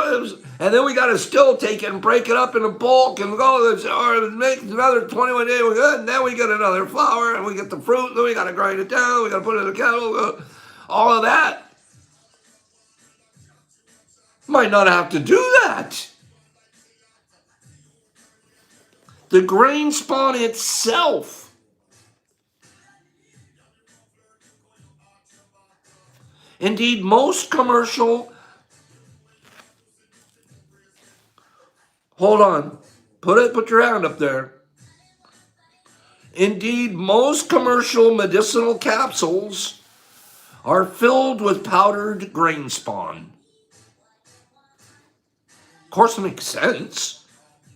And then we got to still take it and break it up in a bulk and go, or make another 21 days. And then we get another flour and we get the fruit. And then we got to grind it down. We got to put it in the kettle. All of that. Might not have to do that. The grain spawn itself indeed, most commercial, hold on, put your hand up there. Indeed, most commercial medicinal capsules are filled with powdered grain spawn. Of course, it makes sense.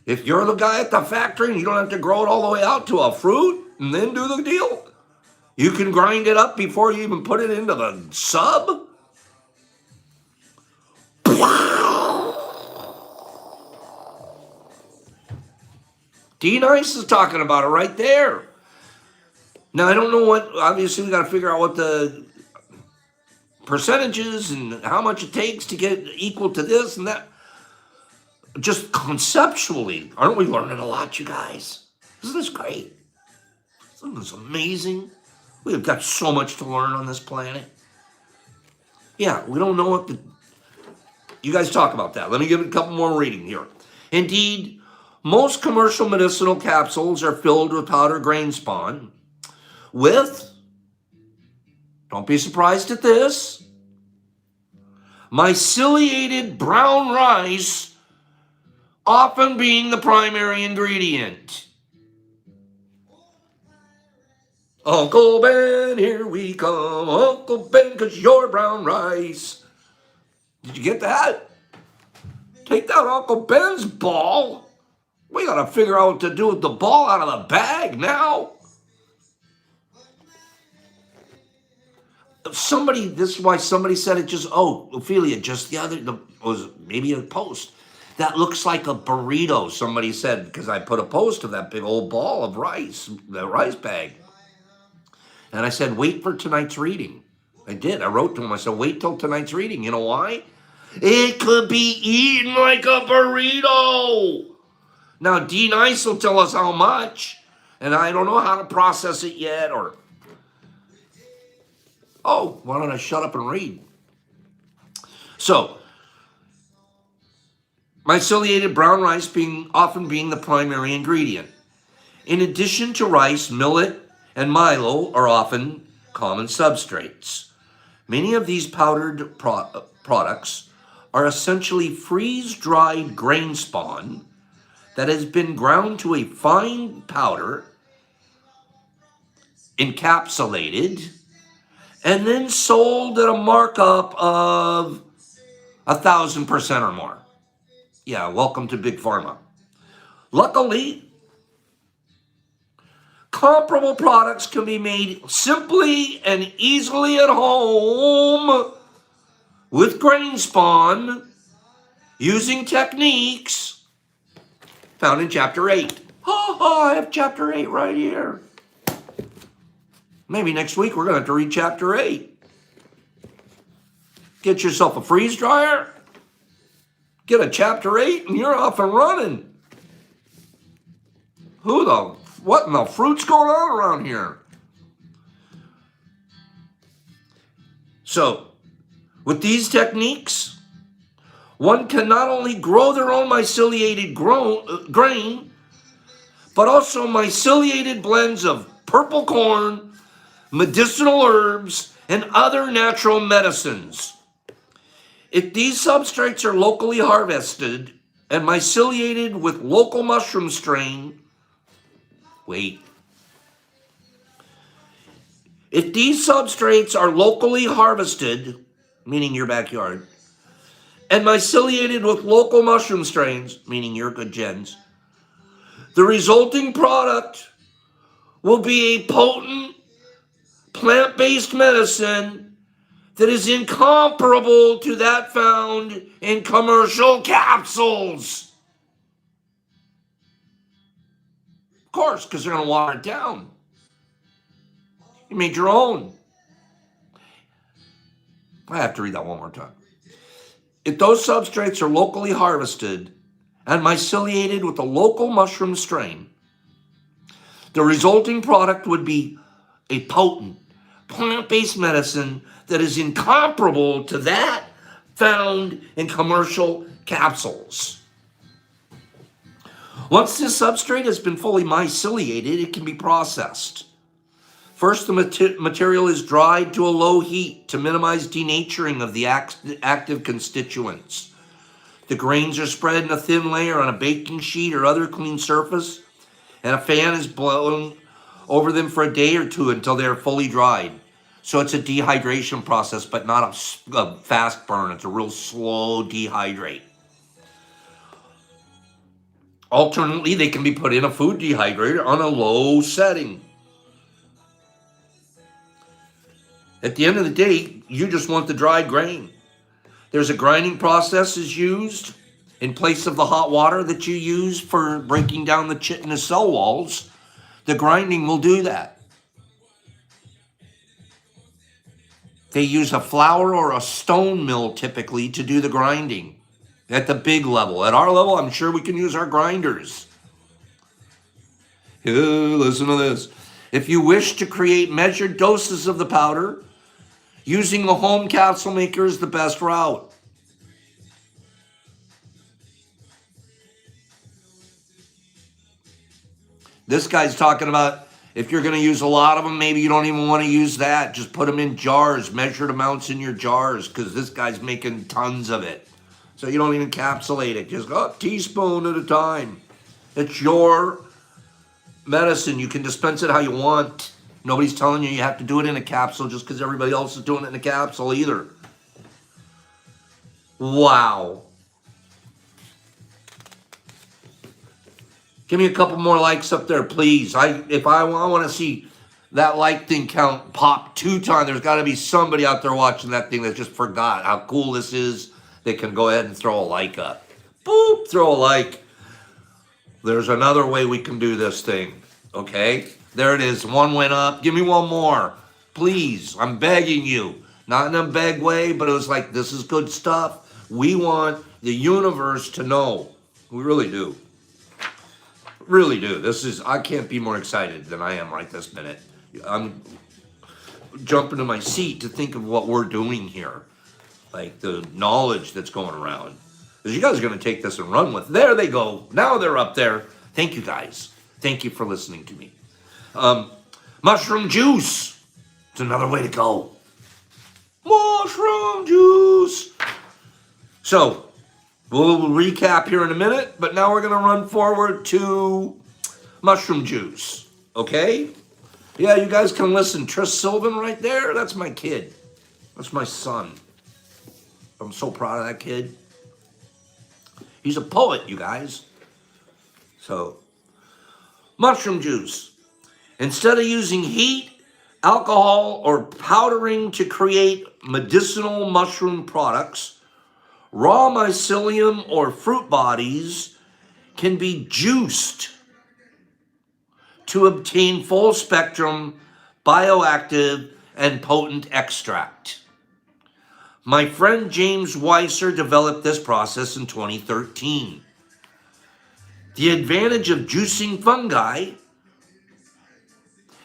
If you're the guy at the factory and you don't have to grow it all the way out to a fruit and then do the deal, you can grind it up before you even put it into the sub. D Nice is talking about it right there. Now, I don't know what, obviously, we got to figure out what the percentages and how much it takes to get equal to this and that. Just conceptually, aren't we learning a lot, you guys? Isn't this great? Isn't this amazing? We've got so much to learn on this planet. Yeah, we don't know what the... You guys talk about that. Let me give it a couple more reading here. Indeed, most commercial medicinal capsules are filled with powder grain spawn with, don't be surprised at this, myceliated brown rice often being the primary ingredient. Uncle Ben, here we come. Uncle Ben, 'cause you're brown rice. Did you get that? Take that Uncle Ben's ball. We got to figure out what to do with the ball out of the bag now. This is why somebody said it just, Ophelia, just was maybe a post. That looks like a burrito, somebody said, because I put a post of that big old ball of rice, the rice bag. And I said, wait for tonight's reading. I did. I wrote to him. I said, wait till tonight's reading. You know why? It could be eaten like a burrito. Now, D Nice will tell us how much. And I don't know how to process it yet. Why don't I shut up and read? So, myceliated brown rice often being the primary ingredient. In addition to rice, millet, and milo are often common substrates. Many of these powdered products are essentially freeze-dried grain spawn that has been ground to a fine powder, encapsulated, and then sold at a markup of 1,000% or more. Yeah, welcome to Big Pharma. Luckily, comparable products can be made simply and easily at home with grain spawn using techniques found in Chapter 8. I have Chapter 8 right here. Maybe next week we're going to have to read Chapter 8. Get yourself a freeze dryer, get a Chapter 8, and you're off and running. What in the fruit's going on around here? So, with these techniques, one can not only grow their own myceliated grain, but also myceliated blends of purple corn, medicinal herbs, and other natural medicines. If these substrates are locally harvested and myceliated with local mushroom strain, If these substrates are locally harvested, meaning your backyard, and myceliated with local mushroom strains, meaning your good gens, the resulting product will be a potent plant-based medicine that is incomparable to that found in commercial capsules. Of course, because they're going to water it down. You made your own. I have to read that one more time. If those substrates are locally harvested and myceliated with a local mushroom strain, the resulting product would be a potent plant-based medicine that is incomparable to that found in commercial capsules. Once this substrate has been fully myceliated, it can be processed. First, the material is dried to a low heat to minimize denaturing of the active constituents. The grains are spread in a thin layer on a baking sheet or other clean surface, and a fan is blown over them for a day or two until they are fully dried. So it's a dehydration process, but not a fast burn. It's a real slow dehydrate. Alternately, they can be put in a food dehydrator on a low setting. At the end of the day, you just want the dried grain. There's a grinding process is used, In place of the hot water that you use for breaking down the chitinous cell walls, the grinding will do that. They use a flour or a stone mill typically to do the grinding at the big level. At our level, I'm sure we can use our grinders. Listen to this. If you wish to create measured doses of the powder, using a home capsule maker is the best route. This guy's talking about if you're going to use a lot of them, maybe you don't even want to use that. Just put them in jars, measured amounts in your jars, because this guy's making tons of it. So you don't even encapsulate it. Just go a teaspoon at a time. It's your medicine. You can dispense it how you want. Nobody's telling you have to do it in a capsule just because everybody else is doing it in a capsule either. Wow. Give me a couple more likes up there, please. I want to see that like thing count pop 2 times. There's got to be somebody out there watching that thing that just forgot how cool this is. They can go ahead and throw a like up. Boop, throw a like. There's another way we can do this thing. Okay, there it is. 1 went up. Give me 1 more, please. I'm begging you. Not in a beg way, but it was like, this is good stuff. We want the universe to know. We really do. Really do. I can't be more excited than I am right this minute. I'm jumping to my seat to think of what we're doing here. Like the knowledge that's going around. Because you guys are going to take this and run with it. There they go. Now they're up there. Thank you guys. Thank you for listening to me. Mushroom juice. It's another way to go. Mushroom juice. So, we'll recap here in a minute, but now we're going to run forward to mushroom juice, okay? Yeah, you guys can listen. Tris Sylvan right there, that's my kid. That's my son. I'm so proud of that kid. He's a poet, you guys. So, mushroom juice. Instead of using heat, alcohol, or powdering to create medicinal mushroom products, raw mycelium or fruit bodies can be juiced to obtain full spectrum, bioactive, and potent extract. My friend James Weiser developed this process in 2013. The advantage of juicing fungi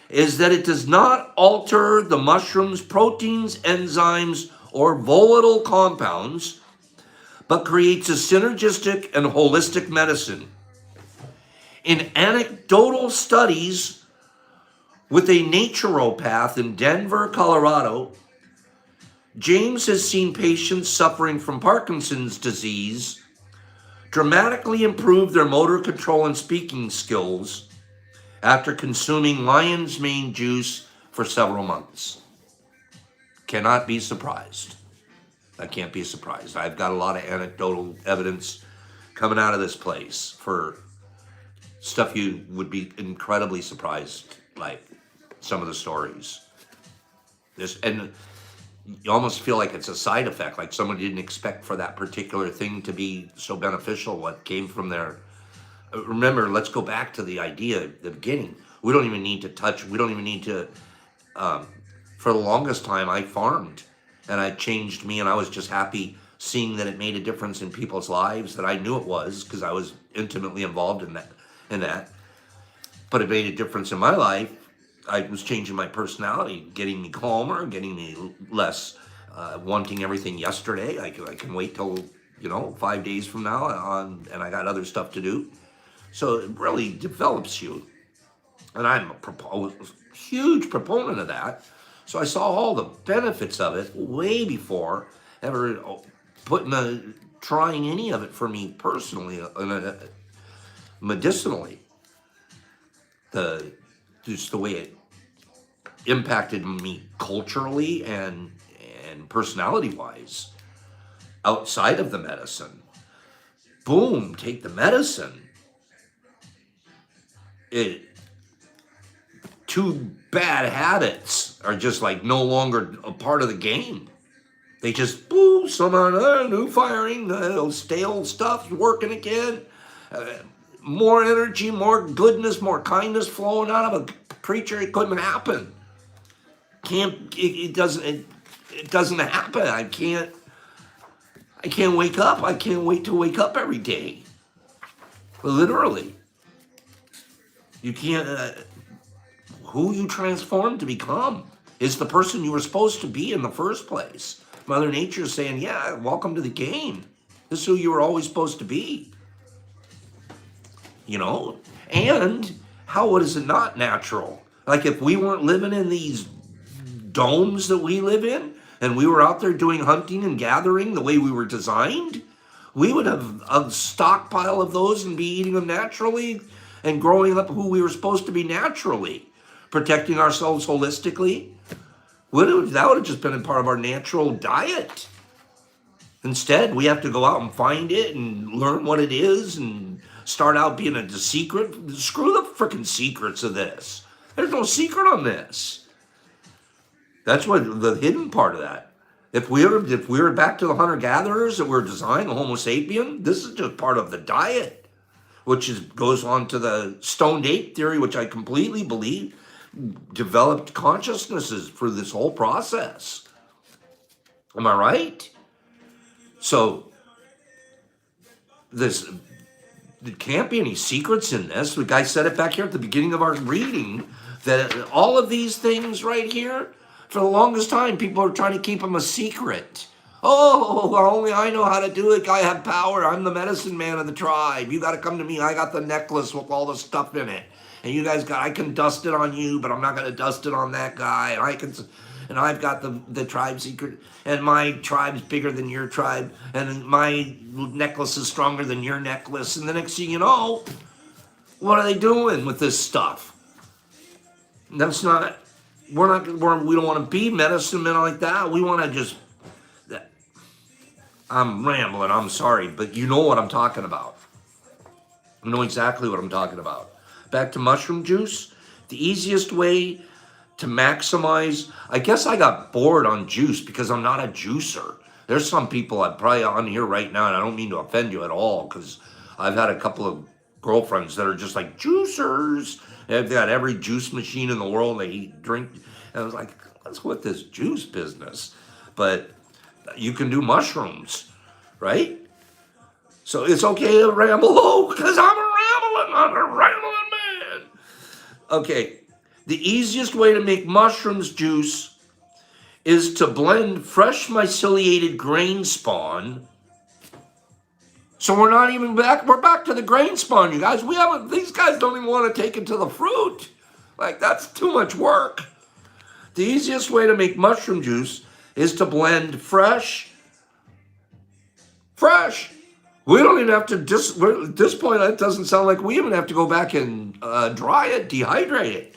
is that it does not alter the mushroom's proteins, enzymes, or volatile compounds, but creates a synergistic and holistic medicine. In anecdotal studies with a naturopath in Denver, Colorado, James has seen patients suffering from Parkinson's disease dramatically improve their motor control and speaking skills after consuming lion's mane juice for several months. Cannot be surprised. I can't be surprised. I've got a lot of anecdotal evidence coming out of this place for stuff you would be incredibly surprised, like some of the stories. And you almost feel like it's a side effect, like someone didn't expect for that particular thing to be so beneficial, what came from there. Remember, let's go back to the idea at the beginning. We don't even need to, for the longest time, I farmed. And it changed me, and I was just happy seeing that it made a difference in people's lives, that I knew it was, because I was intimately involved in that. But it made a difference in my life. I was changing my personality, getting me calmer, getting me less wanting everything yesterday. I can wait till 5 days from now and I got other stuff to do. So it really develops you, and I'm a huge proponent of that. So I saw all the benefits of it way before ever trying any of it for me personally, medicinally. Just the way it impacted me culturally and personality-wise outside of the medicine. Boom, take the medicine. Two bad habits are just like no longer a part of the game. They just, boo, somehow new firing, stale stuff working again. Uh, more energy, more goodness, more kindness flowing out of a creature. It couldn't happen. It doesn't happen. I can't wake up. I can't wait to wake up every day. Literally. You can't, who you transform to become is the person you were supposed to be in the first place. Mother Nature is saying, yeah, welcome to the game. This is who you were always supposed to be. You know? And how is it not natural? Like if we weren't living in these domes that we live in, and we were out there doing hunting and gathering the way we were designed, we would have a stockpile of those and be eating them naturally and growing up who we were supposed to be naturally, protecting ourselves holistically. That would have just been a part of our natural diet. Instead, we have to go out and find it and learn what it is and start out being a secret. Screw the freaking secrets of this. There's no secret on this. That's what the hidden part of that. If we were back to the hunter-gatherers that were designed, the Homo sapien, this is just part of the diet, which goes on to the stoned ape theory, which I completely believe developed consciousnesses for this whole process. Am I right? So there can't be any secrets in this. The guy said it back here at the beginning of our reading that all of these things right here, for the longest time, people are trying to keep them a secret. Oh, only I know how to do it. I have power. I'm the medicine man of the tribe. You got to come to me. I got the necklace with all the stuff in it. And you guys I can dust it on you, but I'm not going to dust it on that guy. And I've got the tribe secret. And my tribe's bigger than your tribe. And my necklace is stronger than your necklace. And the next thing you know, what are they doing with this stuff? That's not, we don't want to be medicine men like that. We want to just, I'm rambling, I'm sorry, but you know what I'm talking about. You know exactly what I'm talking about. Back to mushroom juice, the easiest way to maximize, I guess I got bored on juice because I'm not a juicer. There's some people I'm probably on here right now, and I don't mean to offend you at all, because I've had a couple of girlfriends that are just like juicers. They've got every juice machine in the world. They drink. And I was like, what's with this juice business? But you can do mushrooms, right? So it's okay to ramble, because I'm a rambling man. Okay, the easiest way to make mushrooms juice is to blend fresh myceliated grain spawn. So we're not even back. We're back to the grain spawn, you guys. These guys don't even want to take it to the fruit. Like, that's too much work. The easiest way to make mushroom juice is to blend fresh. We don't even have to, at this point, it doesn't sound like we even have to go back and dry it, dehydrate it.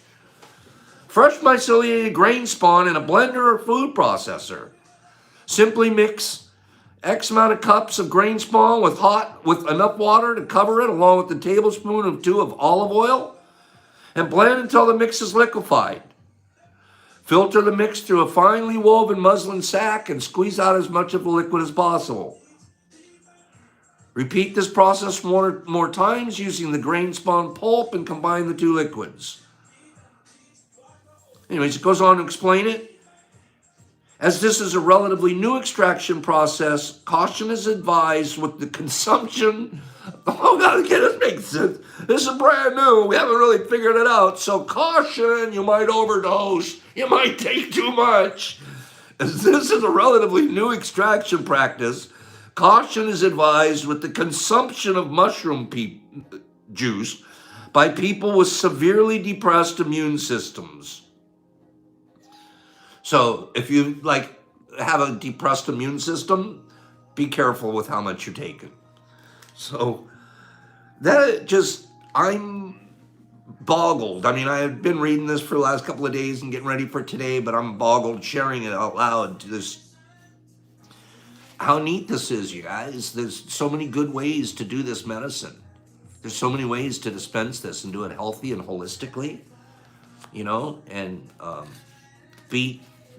Fresh myceliated grain spawn in a blender or food processor. Simply mix X amount of cups of grain spawn with enough water to cover it, along with a tablespoon or two of olive oil, and blend until the mix is liquefied. Filter the mix through a finely woven muslin sack and squeeze out as much of the liquid as possible. Repeat this process more times using the grain spawn pulp and combine the two liquids. Anyways, it goes on to explain it. As this is a relatively new extraction process, caution is advised with the consumption. Oh God, okay, this makes sense. This is brand new. We haven't really figured it out. So caution, you might overdose. You might take too much. As this is a relatively new extraction practice, caution is advised with the consumption of mushroom juice by people with severely depressed immune systems. So if you have a depressed immune system, be careful with how much you're taking. So I'm boggled. I mean, I've been reading this for the last couple of days and getting ready for today, but I'm boggled sharing it out loud. How neat this is, you guys. There's so many good ways to do this medicine. There's so many ways to dispense this and do it healthy and holistically, and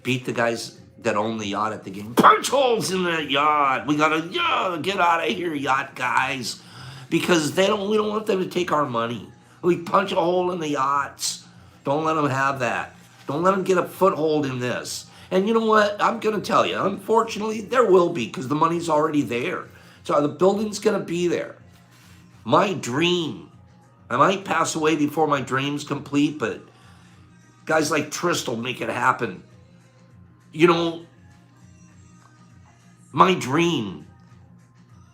beat the guys that own the yacht at the game. Punch holes in that yacht. We gotta get out of here, yacht guys, because we don't want them to take our money. We punch a hole in the yachts. Don't let them have that. Don't let them get a foothold in this. And you know what? I'm gonna tell you. Unfortunately, there will be, because the money's already there. So the building's gonna be there. My dream. I might pass away before my dream's complete, but guys like Tristal make it happen. You know, my dream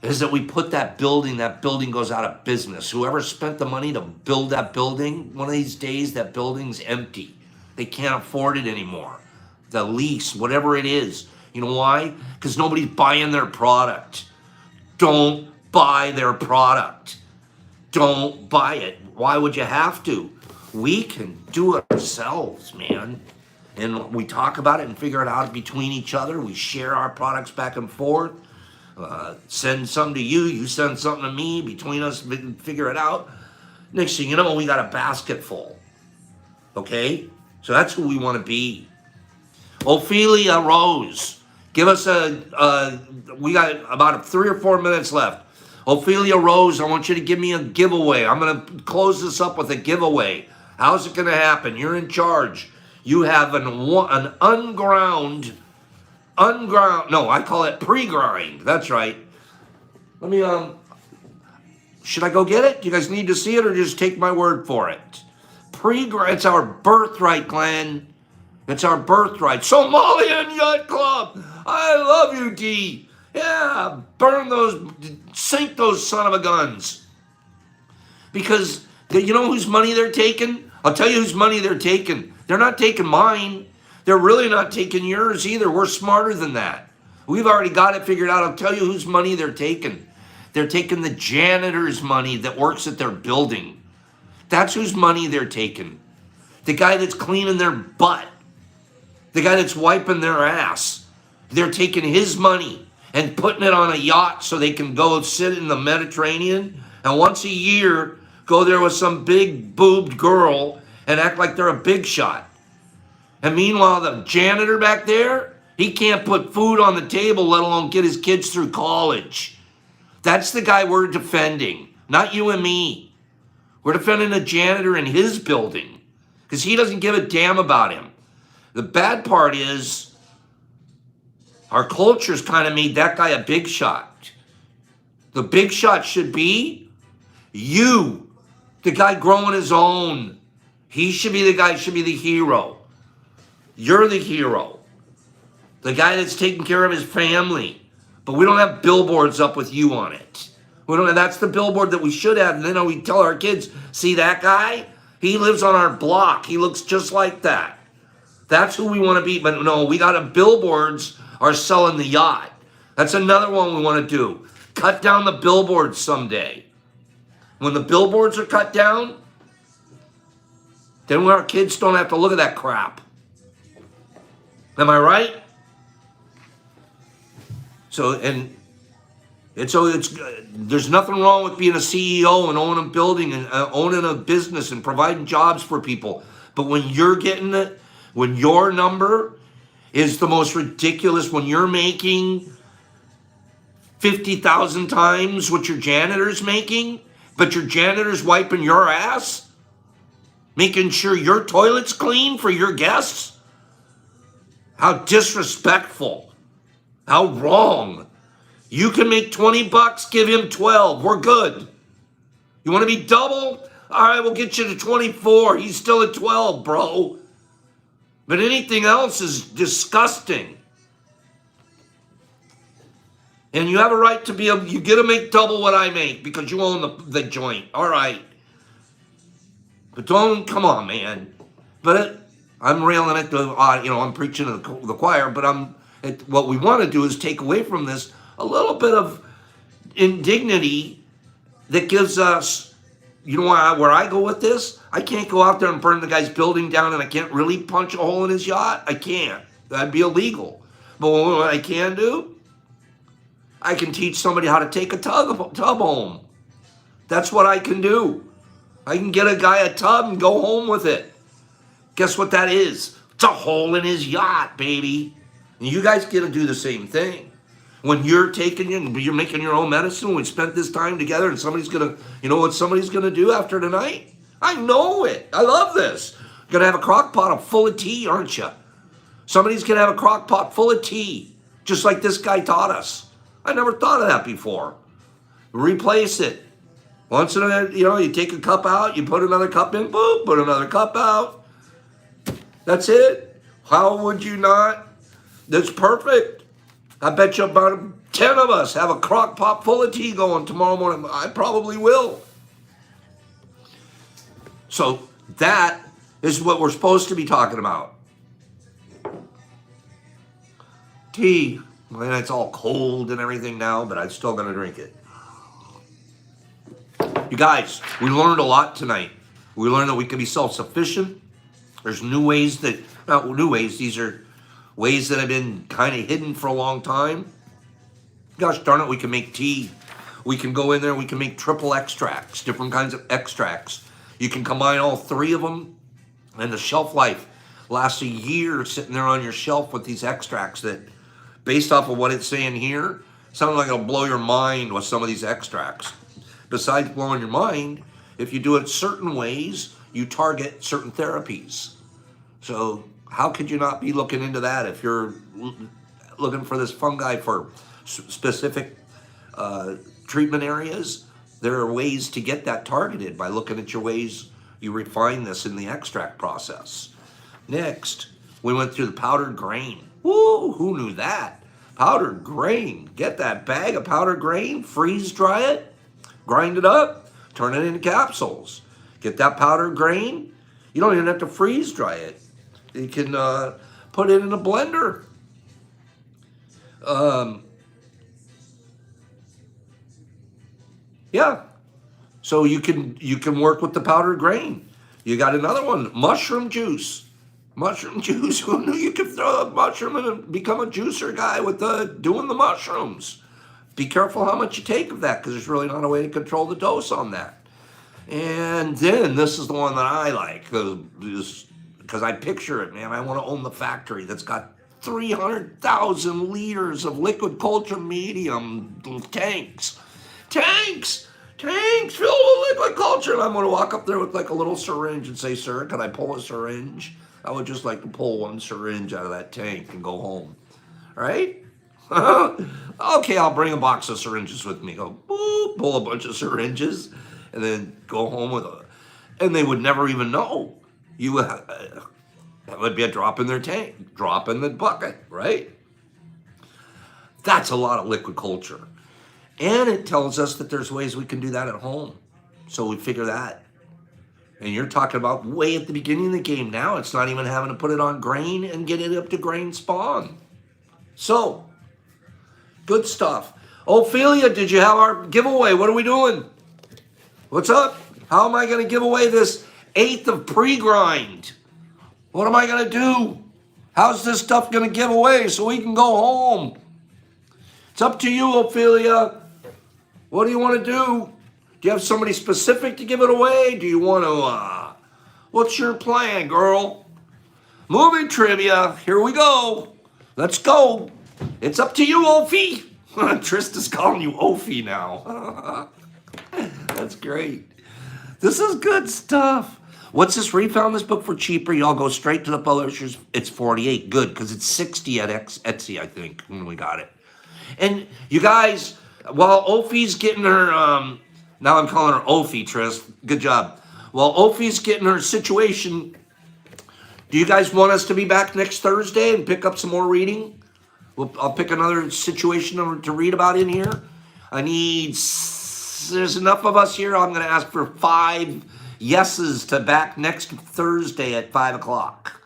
is that we put that building goes out of business. Whoever spent the money to build that building, one of these days that building's empty. They can't afford it anymore. The lease, whatever it is. You know why? Because nobody's buying their product. Don't buy their product. Don't buy it. Why would you have to? We can do it ourselves, man. And we talk about it and figure it out between each other. We share our products back and forth. Send something to you, you send something to me. Between us, we can figure it out. Next thing you know, we got a basket full. Okay? So that's who we want to be. Ophelia Rose. Give us we got about 3 or 4 minutes left. Ophelia Rose, I want you to give me a giveaway. I'm going to close this up with a giveaway. How's it going to happen? You're in charge. You have an unground, no, I call it pre-grind. That's right. Let me, should I go get it? Do you guys need to see it or just take my word for it? Pre-grind, it's our birthright, Glenn. It's our birthright. Somalian Yacht Club. I love you, D. Yeah, burn those, sink those son of a guns. Because you know whose money they're taking? I'll tell you whose money they're taking. They're not taking mine. They're really not taking yours either. We're smarter than that. We've already got it figured out. I'll tell you whose money they're taking. They're taking the janitor's money that works at their building. That's whose money they're taking. The guy that's cleaning their butt. The guy that's wiping their ass. They're taking his money and putting it on a yacht so they can go sit in the Mediterranean and once a year go there with some big boobed girl and act like they're a big shot. And meanwhile, the janitor back there, he can't put food on the table, let alone get his kids through college. That's the guy we're defending, not you and me. We're defending the janitor in his building because he doesn't give a damn about him. The bad part is our culture's kind of made that guy a big shot. The big shot should be you, the guy growing his own. He should be the guy, should be the hero. You're the hero. The guy that's taking care of his family. But we don't have billboards up with you on it. We don't. That's the billboard that we should have. And then we tell our kids, see that guy? He lives on our block. He looks just like that. That's who we want to be. But no, we got a billboards are selling the yacht. That's another one we want to do. Cut down the billboards someday. When the billboards are cut down, then our kids don't have to look at that crap. Am I right? So there's nothing wrong with being a CEO and owning a building and owning a business and providing jobs for people. But when you're getting it, when your number is the most ridiculous, when you're making 50,000 times what your janitor's making, but your janitor's wiping your ass, making sure your toilet's clean for your guests, how disrespectful, how wrong. You can make 20 bucks, give him 12. We're good. You want to be double? All right, we'll get you to 24. He's still at 12, bro. But anything else is disgusting. And you have a right to be you get to make double what I make because you own the joint. All right. But don't, come on, man. But I'm railing at I'm preaching to the choir, but what we want to do is take away from this a little bit of indignity that gives us, where I go with this? I can't go out there and burn the guy's building down and I can't really punch a hole in his yacht. I can't. That'd be illegal. But what I can do, I can teach somebody how to take a tub home. That's what I can do. I can get a guy a tub and go home with it. Guess what that is? It's a hole in his yacht, baby. And you guys get to do the same thing. When you're you're making your own medicine, we spent this time together and somebody's gonna, you know what somebody's gonna do after tonight? I know it. I love this. You're gonna have a crock pot full of tea, aren't you? Somebody's gonna have a crock pot full of tea, just like this guy taught us. I never thought of that before. Replace it. Once in a, you take a cup out, you put another cup in, boom, put another cup out. That's it. How would you not? That's perfect. I bet you about 10 of us have a crock pot full of tea going tomorrow morning. I probably will. So that is what we're supposed to be talking about. Tea. Well, it's all cold and everything now, but I'm still going to drink it. You guys, we learned a lot tonight. We learned that we can be self-sufficient. There's new ways not new ways, these are ways that have been kind of hidden for a long time. Gosh darn it, we can make tea. We can go in there, we can make triple extracts, different kinds of extracts. You can combine all three of them, and the shelf life lasts a year sitting there on your shelf with these extracts that, based off of what it's saying here, sounds like it'll blow your mind with some of these extracts. Besides blowing your mind, if you do it certain ways, you target certain therapies. So how could you not be looking into that if you're looking for this fungi for specific treatment areas? There are ways to get that targeted by looking at your ways you refine this in the extract process. Next, we went through the powdered grain. Woo, who knew that? Powdered grain. Get that bag of powdered grain, freeze dry it, grind it up, turn it into capsules. Get that powdered grain. You don't even have to freeze dry it. You can put it in a blender. Yeah. So you can work with the powdered grain. You got another one, mushroom juice. Mushroom juice. Who knew you could throw a mushroom and become a juicer guy with doing the mushrooms? Be careful how much you take of that, because there's really not a way to control the dose on that. And then this is the one that I like, because I picture it, man. I want to own the factory that's got 300,000 liters of liquid culture medium tanks. Tanks filled with liquid culture. And I'm going to walk up there with like a little syringe and say, sir, can I pull a syringe? I would just like to pull one syringe out of that tank and go home. Right? Okay, I'll bring a box of syringes with me. Go, boop, pull a bunch of syringes, and then go home with it. And they would never even know. That would be a drop in their tank, drop in the bucket, right? That's a lot of liquid culture. And it tells us that there's ways we can do that at home. So we figure that. And you're talking about way at the beginning of the game now. It's not even having to put it on grain and get it up to grain spawn. So, good stuff. Ophelia, did you have our giveaway? What are we doing? What's up? How am I going to give away this 8th of pre-grind? What am I going to do? How's this stuff going to give away so we can go home? It's up to you, Ophelia. What do you want to do? Do you have somebody specific to give it away? Do you want to, what's your plan, girl? Movie trivia. Here we go. Let's go. It's up to you, Ophi. Trista's calling you Ophi now. That's great. This is good stuff. What's this? Refound this book for cheaper. Y'all go straight to the publishers. It's $48. Good, because it's $60 at Etsy, I think, when we got it. And you guys, while Ophi's getting her, now I'm calling her Ophi, Tris. Good job. While Ophi's getting her situation, do you guys want us to be back next Thursday and pick up some more reading? I'll pick another situation to read about in here. There's enough of us here. I'm going to ask for 5 yeses to back next Thursday at 5 o'clock.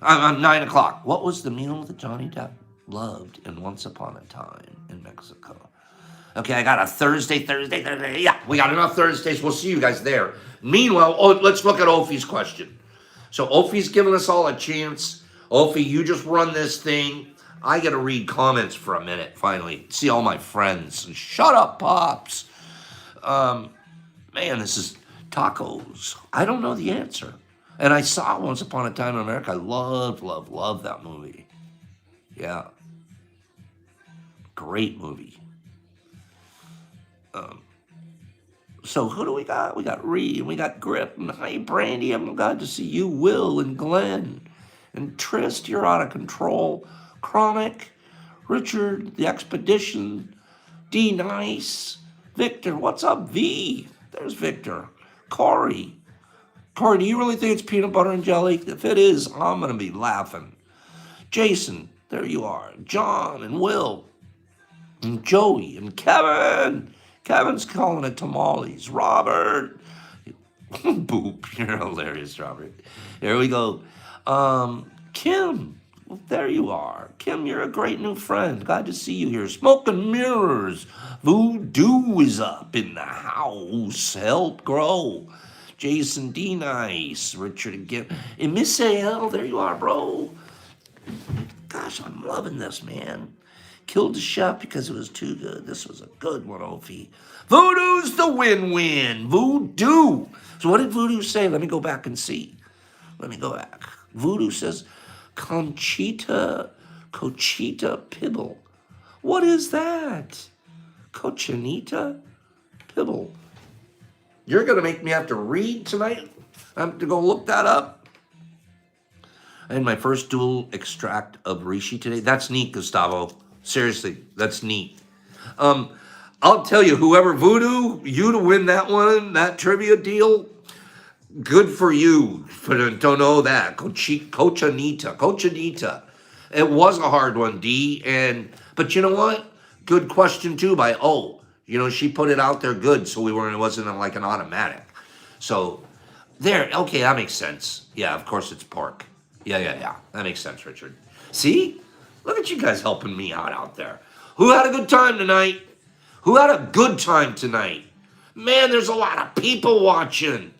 9 o'clock. What was the meal that Johnny Depp loved in Once Upon a Time in Mexico? Okay, I got a Thursday. Yeah, we got enough Thursdays. We'll see you guys there. Meanwhile, let's look at Ophi's question. So Ophi's giving us all a chance. Ophi, you just run this thing. I got to read comments for a minute, finally. See all my friends. Shut up, Pops. Man, this is tacos. I don't know the answer. And I saw Once Upon a Time in America. I love that movie. Yeah, great movie. So who do we got? We got Reed, and we got Grip, and hi Brandy. I'm glad to see you, Will and Glenn, and Trist. You're out of control. Chronic, Richard, the Expedition, D Nice, Victor. What's up, V? There's Victor. Corey. Corey, do you really think it's peanut butter and jelly? If it is, I'm gonna be laughing. Jason, there you are. John and Will and Joey and Kevin. Kevin's calling it tamales. Robert. Boop. You're hilarious, Robert. Here we go. Kim. Well, there you are. Kim, you're a great new friend. Glad to see you here. Smoke and Mirrors. Voodoo is up in the house. Help grow. Jason D. Nice. Richard again. And Miss A.L., there you are, bro. Gosh, I'm loving this, man. Killed the chef because it was too good. This was a good one, Ophi. Voodoo's the win-win. Voodoo. So what did Voodoo say? Let me go back and see. Let me go back. Voodoo says, Conchita Pibble. What is that? Cochinita Pibble. You're going to make me have to read tonight? I have to go look that up. I had my first dual extract of reishi today. That's neat, Gustavo. Seriously, that's neat. I'll tell you, whoever Voodoo, you to win that one, that trivia deal, good for you to know that. Cochinita. It was a hard one, D. But you know what? Good question too by O. You know, she put it out there good, so it wasn't like an automatic. So there, okay, that makes sense. Yeah, of course it's pork. Yeah. That makes sense, Richard. See? Look at you guys helping me out there. Who had a good time tonight? Who had a good time tonight? Man, there's a lot of people watching.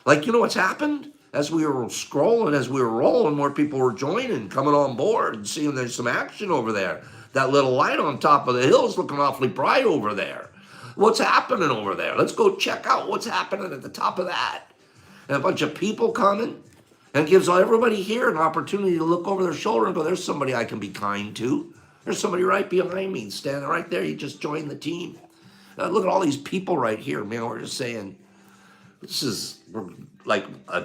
Like, you know what's happened? As we were scrolling, as we were rolling, more people were joining, coming on board, and seeing there's some action over there. That little light on top of the hill is looking awfully bright over there. What's happening over there? Let's go check out what's happening at the top of that. And a bunch of people coming. And it gives everybody here an opportunity to look over their shoulder and go, there's somebody I can be kind to. There's somebody right behind me, standing right there. You just joined the team. Look at all these people right here, man. We're just saying, this is like a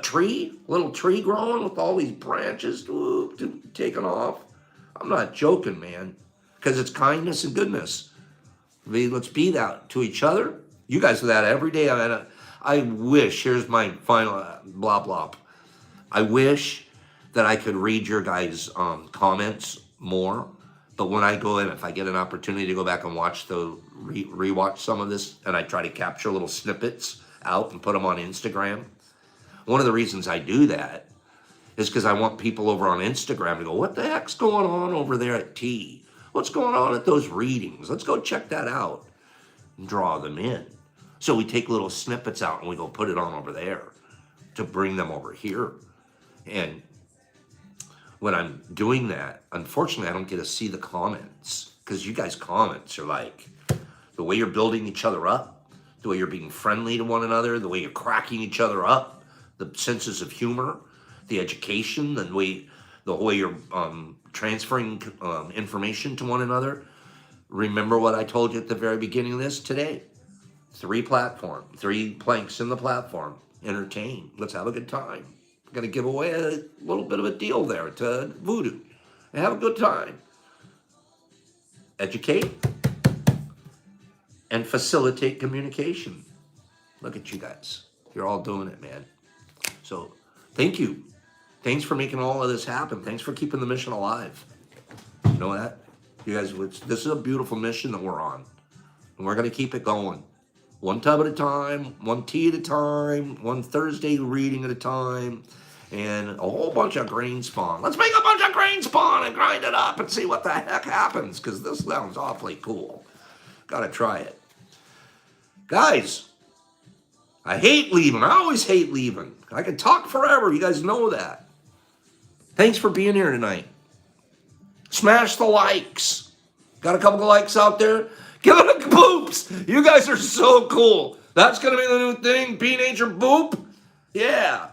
little tree growing with all these branches taking off. I'm not joking, man, because it's kindness and goodness. Let's be that to each other. You guys do that every day. I wish, here's my final blah, blah. I wish that I could read your guys' comments more, but when I go in, if I get an opportunity to go back and watch rewatch some of this, and I try to capture little snippets out and put them on Instagram, one of the reasons I do that is because I want people over on Instagram to go, what the heck's going on over there at T? What's going on at those readings? Let's go check that out and draw them in. So we take little snippets out and we go put it on over there to bring them over here. And when I'm doing that, unfortunately, I don't get to see the comments because you guys' comments are like the way you're building each other up, the way you're being friendly to one another, the way you're cracking each other up, the senses of humor, the education, the way you're transferring information to one another. Remember what I told you at the very beginning of this today. 3 planks in the platform. Entertain. Let's have a good time. I'm going to give away a little bit of a deal there to Voodoo. And have a good time. Educate and facilitate communication. Look at you guys. You're all doing it, man. So thank you. Thanks for making all of this happen. Thanks for keeping the mission alive. You know that? You guys, this is a beautiful mission that we're on. And we're going to keep it going. One tub at a time, one tea at a time, one Thursday reading at a time, and a whole bunch of grain spawn. Let's make a bunch of grain spawn and grind it up and see what the heck happens, because this sounds awfully cool. Gotta try it. Guys, I hate leaving. I always hate leaving. I can talk forever. You guys know that. Thanks for being here tonight. Smash the likes. Got a couple of likes out there? Give it a boops. You guys are so cool. That's going to be the new thing. P Nature boop. Yeah.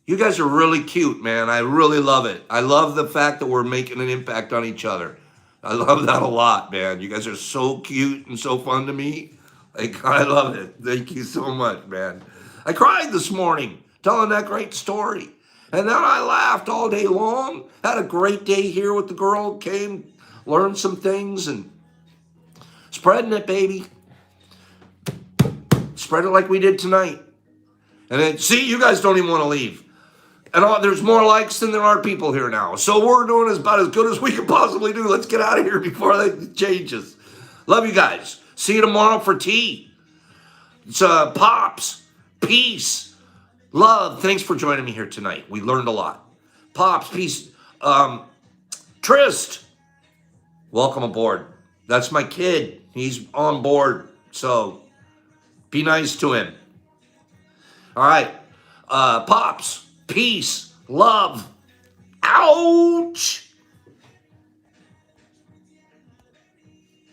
You guys are really cute, man. I really love it. I love the fact that we're making an impact on each other. I love that a lot, man. You guys are so cute and so fun to me. Like, I love it. Thank you so much, man. I cried this morning telling that great story. And then I laughed all day long. Had a great day here with the girl. Came, learned some things, and spreading it, baby. Spread it like we did tonight. And then, see, you guys don't even want to leave. And there's more likes than there are people here now. So we're doing about as good as we can possibly do. Let's get out of here before that changes. Love you guys. See you tomorrow for tea. It's Pops. Peace. Love. Thanks for joining me here tonight. We learned a lot. Pops. Peace. Trist. Welcome aboard. That's my kid. He's on board. So be nice to him. All right. Pops. Peace, love. Ouch!